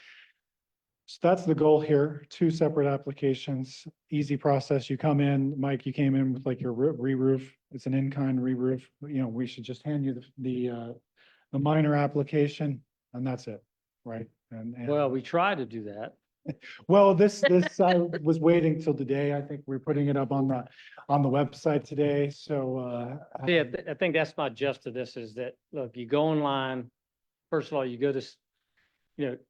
So that's the goal here, 2 separate applications, easy process. You come in, Mike, you came in with like your re-roof. It's an in-kind re-roof. You know, we should just hand you the minor application and that's it, right? And
Well, we tried to do that.
well, this, I was waiting till today. I think we're putting it up on the website today, so,
Yeah, I think that's my gist of this is that, look, you go online, first of all, you go to,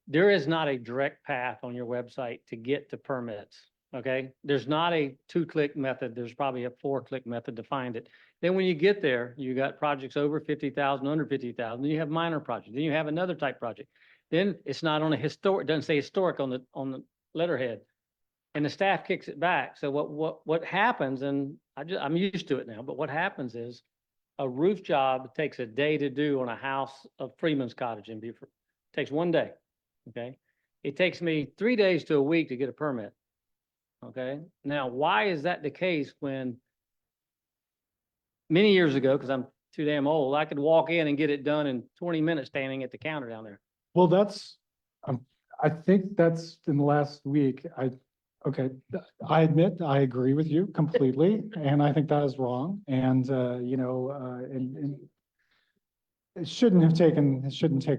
there is not a direct path on your website to get to permits, okay? There's not a 2-click method. There's probably a 4-click method to find it. Then when you get there, you got projects over 50,000, under 50,000, then you have minor projects, then you have another type project. Then it's not on a historic, doesn't say historic on the letterhead. And the staff kicks it back. So what happens, and I'm used to it now, but what happens is a roof job takes a day to do on a house of Freeman's Cottage in Beaufort. Takes 1 day, okay? It takes me 3 days to a week to get a permit, okay? Now, why is that the case when many years ago, because I'm too damn old, I could walk in and get it done in 20 minutes standing at the counter down there?
well, that's, I think that's in the last week. Okay, I admit, I agree with you completely, and I think that is wrong. And, and it shouldn't take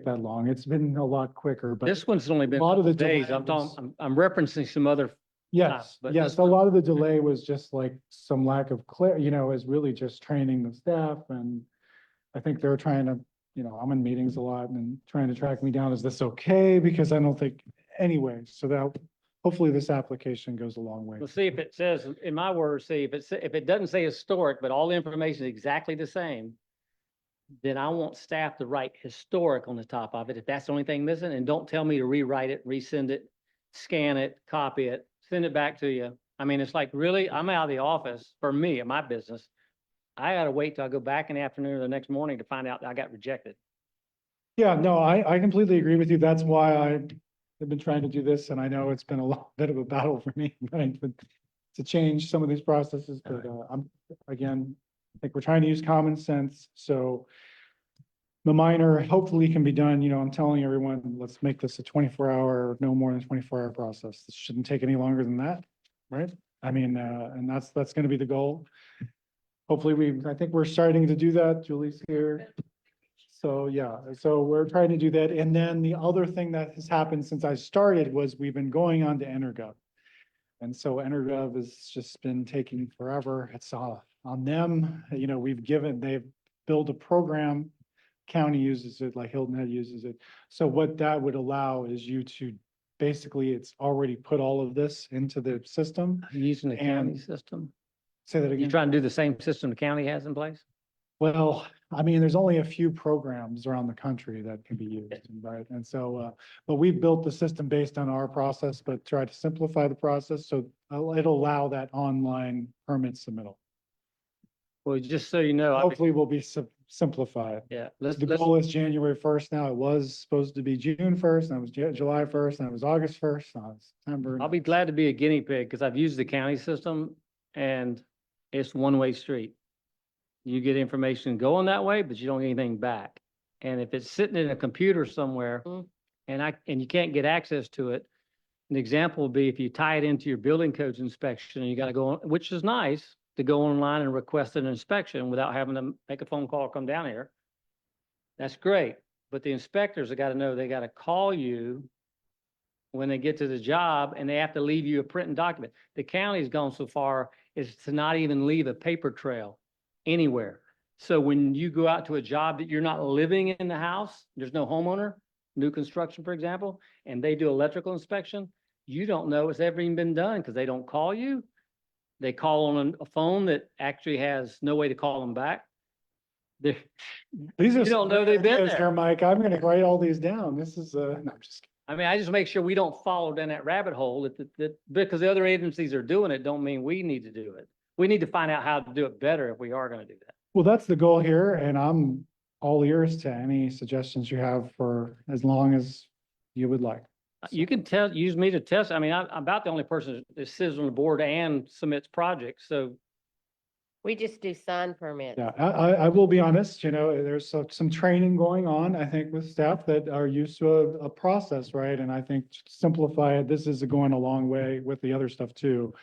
that long. It's been a lot quicker, but
This one's only been
a lot of the
days.
delay
I'm talking,
was-
I'm referencing some other.
yes,
but
yes,
this
a
one-
lot of the delay was just like some lack of is really just training the staff. And I think they're trying to, I'm in meetings a lot and trying to track me down. Is this okay? Because I don't think, anyway, so that hopefully this application goes a long way.
Well, see if it says, in my words, see if if it doesn't say historic, but all the information is exactly the same, then I want staff to write historic on the top of it, if that's the only thing missing, and don't tell me to rewrite it, resend it, scan it, copy it, send it back to you. I mean, it's like, really, I'm out of the office, for me, in my business. I gotta wait till I go back in the afternoon or the next morning to find out that I got rejected.
Yeah, no, I completely agree with you. That's why I've been trying to do this, and I know it's been a lot, bit of a battle for me, right, but to change some of these processes, but, again, I think we're trying to use common sense, so the minor hopefully can be done, I'm telling everyone, let's make this a 24-hour, no more than 24-hour process. This shouldn't take any longer than that, right? I mean, and that's gonna be the goal. Hopefully I think we're starting to do that. Julie's here. So, yeah, so we're trying to do that. And then the other thing that has happened since I started was we've been going on to Energov. And so Energov has just been taking forever. It's on them. They've built a program. County uses it, like Hilton Head uses it. So what that would allow is you to, basically, it's already put all of this into the system.
Using the county
And-
system.
Say that
You
again.
trying to do the same system the county has in place?
Well, I mean, there's only a few programs around the country that can be used, right? And so, but we've built the system based on our process, but try to simplify the process, so it'll allow that online permit submittal.
Well, just so you know,
Hopefully will be simplified.
yeah,
The goal is January 1st now. It was supposed to be June 1st, and it was July 1st, and it was August 1st, now it's September.
I'll be glad to be a guinea pig because I've used the county system and it's one-way street. You get information going that way, but you don't get anything back. And if it's sitting in a computer somewhere and you can't get access to it, an example would be if you tie it into your building codes inspection and you got to go on, which is nice to go online and request an inspection without having to make a phone call or come down here. That's great. But the inspectors have got to know they got to call you when they get to the job and they have to leave you a printed document. The county's gone so far as to not even leave a paper trail anywhere. So when you go out to a job that you're not living in the house, there's no homeowner, new construction, for example, and they do electrical inspection, you don't know it's ever even been done because they don't call you. They call on a phone that actually has no way to call them back. They're-
These are
You don't know they've been
ideas
there.
here, Mike. I'm gonna write all these down. This is, no, I'm just kidding.
I mean, I just make sure we don't follow down that rabbit hole that because the other agencies are doing it, don't mean we need to do it. We need to find out how to do it better if we are gonna do that.
Well, that's the goal here, and I'm all ears to any suggestions you have for as long as you would like.
You can use me to test. I mean, I'm about the only person that sits on the board and submits projects, so
We just do sign permits.
Yeah, I will be honest, there's some training going on, I think, with staff that are used to a process, right? And I think to simplify it, this is going a long way with the other stuff too.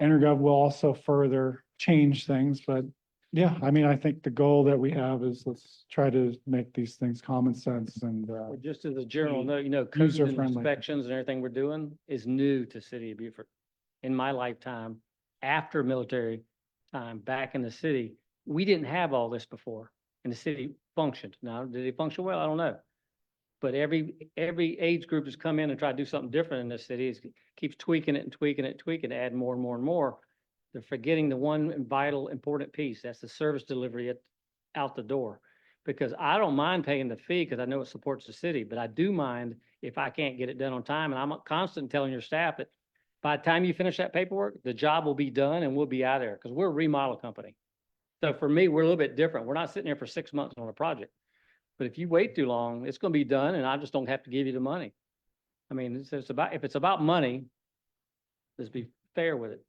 Energov will also further change things, but yeah, I mean, I think the goal that we have is let's try to make these things common sense and,
Well, just as a general note, codes and
user-friendly.
inspections and everything we're doing is new to City of Beaufort. In my lifetime, after military time, back in the city, we didn't have all this before, and the city functioned. Now, did it function well? I don't know. But every age group has come in and tried to do something different in this city. It keeps tweaking it and tweaking it, add more and more and more. They're forgetting the one vital, important piece. That's the service delivery out the door. Because I don't mind paying the fee because I know it supports the city, but I do mind if I can't get it done on time. And I'm constant telling your staff that by the time you finish that paperwork, the job will be done and we'll be out of there because we're a remodel company. So for me, we're a little bit different. We're not sitting there for 6 months on a project. But if you wait too long, it's going to be done and I just don't have to give you the money. I mean, if it's about money, let's be fair with it.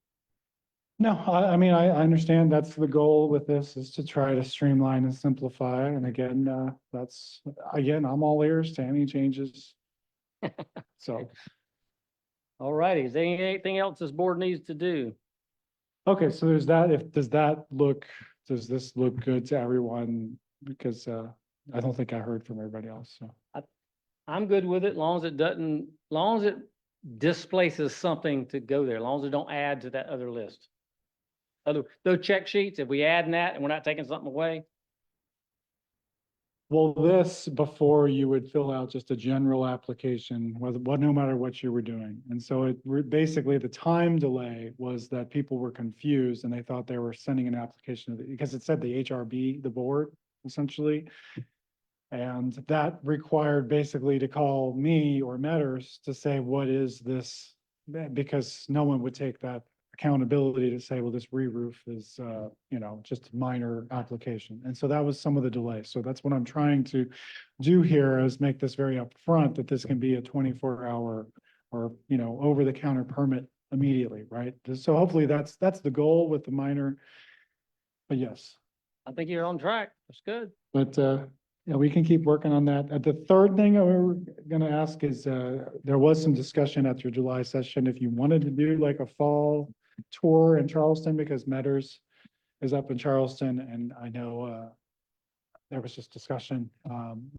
No, I mean, I understand that's the goal with this is to try to streamline and simplify. And again, I'm all ears to any changes. So,
All righty. Is there anything else this board needs to do?
okay, so there's that. Does this look good to everyone? Because I don't think I heard from everybody else, so.
I'm good with it, as long as it displaces something to go there, as long as it don't add to that other list. Those check sheets, if we add in that and we're not taking something away,
Well, this before you would fill out just a general application, no matter what you were doing. And so basically the time delay was that people were confused and they thought they were sending an application because it said the HRB, the board, essentially. And that required basically to call me or Metters to say, what is this? Because no one would take that accountability to say, well, this re-roof is, just a minor application. And so that was some of the delay. So that's what I'm trying to do here is make this very upfront that this can be a 24-hour or, over-the-counter permit immediately, right? So hopefully that's the goal with the minor. But yes,
I think you're on track. That's good.
but yeah, we can keep working on that. The third thing we're gonna ask is, there was some discussion at your July session, if you wanted to do like a fall tour in Charleston, because Metters is up in Charleston, and I know there was just discussion.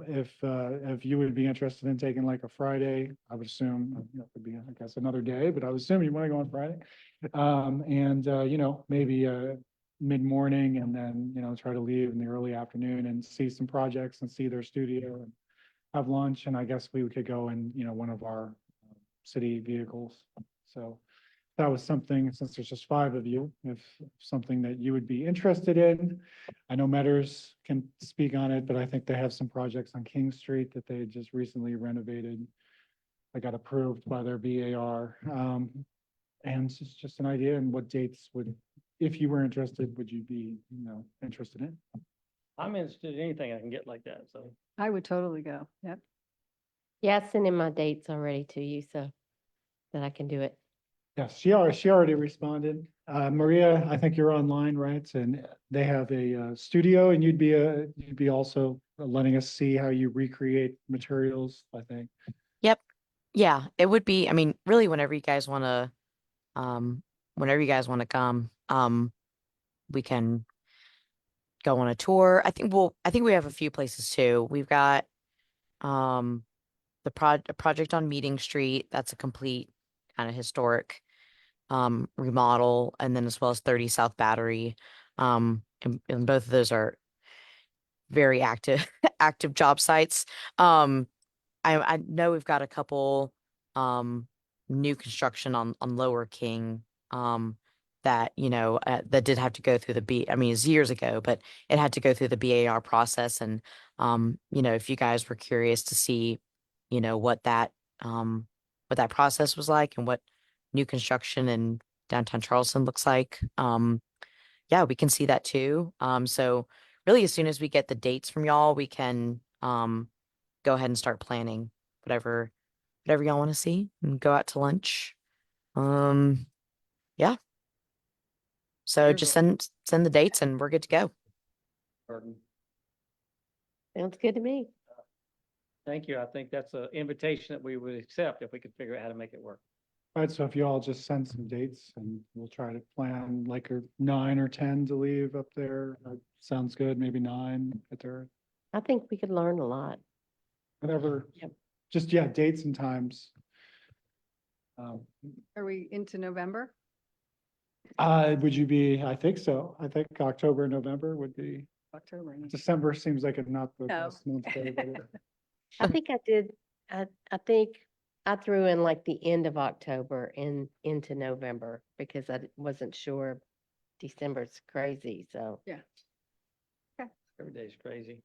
If you would be interested in taking like a Friday, I would assume, it would be, I guess, another day, but I would assume you want to go on Friday. Maybe mid-morning and then, try to leave in the early afternoon and see some projects and see their studio and have lunch. And I guess we could go in, one of our city vehicles. So that was something, since there's just 5 of you, if something that you would be interested in. I know Metters can speak on it, but I think they have some projects on King Street that they just recently renovated. They got approved by their BAR. And it's just an idea and what dates if you were interested, would you be, interested in?
I'm interested in anything I can get like that, so.
I would totally go. Yep.
Yeah, I sent in my dates already to you, so that I can do it.
Yes, she already responded. Maria, I think you're online, right? And they have a studio and you'd be also letting us see how you recreate materials, I think.
Yep. Yeah, it would be, I mean, really whenever you guys want to come, we can go on a tour. I think we have a few places too. We've got a project on Meeting Street. That's a complete kind of historic remodel, and then as well as 30 South Battery. And both of those are very active job sites. I know we've got a couple new construction on Lower King that that did have to go through it's years ago, but it had to go through the BAR process. And if you guys were curious to see what that process was like and what new construction in downtown Charleston looks like, yeah, we can see that too. So really, as soon as we get the dates from y'all, we can go ahead and start planning whatever y'all want to see and go out to lunch. Yeah. So
Here's
just
a-
send the dates and we're good to go.
Pardon.
Sounds good to me.
Thank you. I think that's an invitation that we would accept if we could figure out how to make it work.
All right, so if you all just send some dates and we'll try to plan like a 9 or 10 to leave up there. Sounds good, maybe 9 at there,
I think we could learn a lot.
whatever.
Yep.
Just, yeah, dates and times.
Are we into November?
Would you be, I think so. I think October, November would be,
October.
December seems like it's not the
No.
best month for everybody.
I think I did, I think I threw in like the end of October and into November because wasn't sure. December's crazy, so.
Yeah.
Every day's crazy.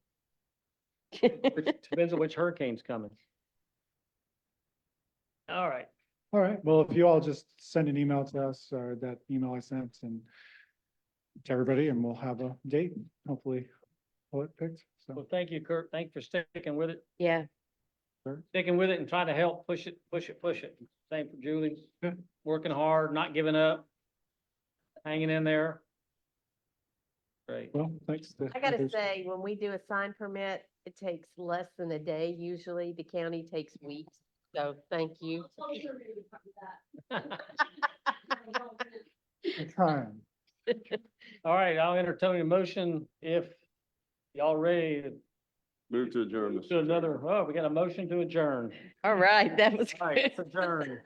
Depends on which hurricane's coming. All right.
All right, well, if you all just send an email to us or that email I sent and to everybody and we'll have a date, hopefully pull it picked. So,
Well, thank you, Kurt. Thanks for sticking with it.
Yeah,
Sticking with it and trying to help push it. Same for Julie.
Yeah.
Working hard, not giving up, hanging in there. Great.
well, thanks. to
I gotta
others.
say, when we do a sign permit, it takes less than a day usually. The county takes weeks. So thank you.
We're trying.
All right, I'll entertain a motion if y'all ready to
Move to adjourn. Mr.
do another, oh, we got a motion to adjourn.
All right, that was
All right,
good.
it's adjourned.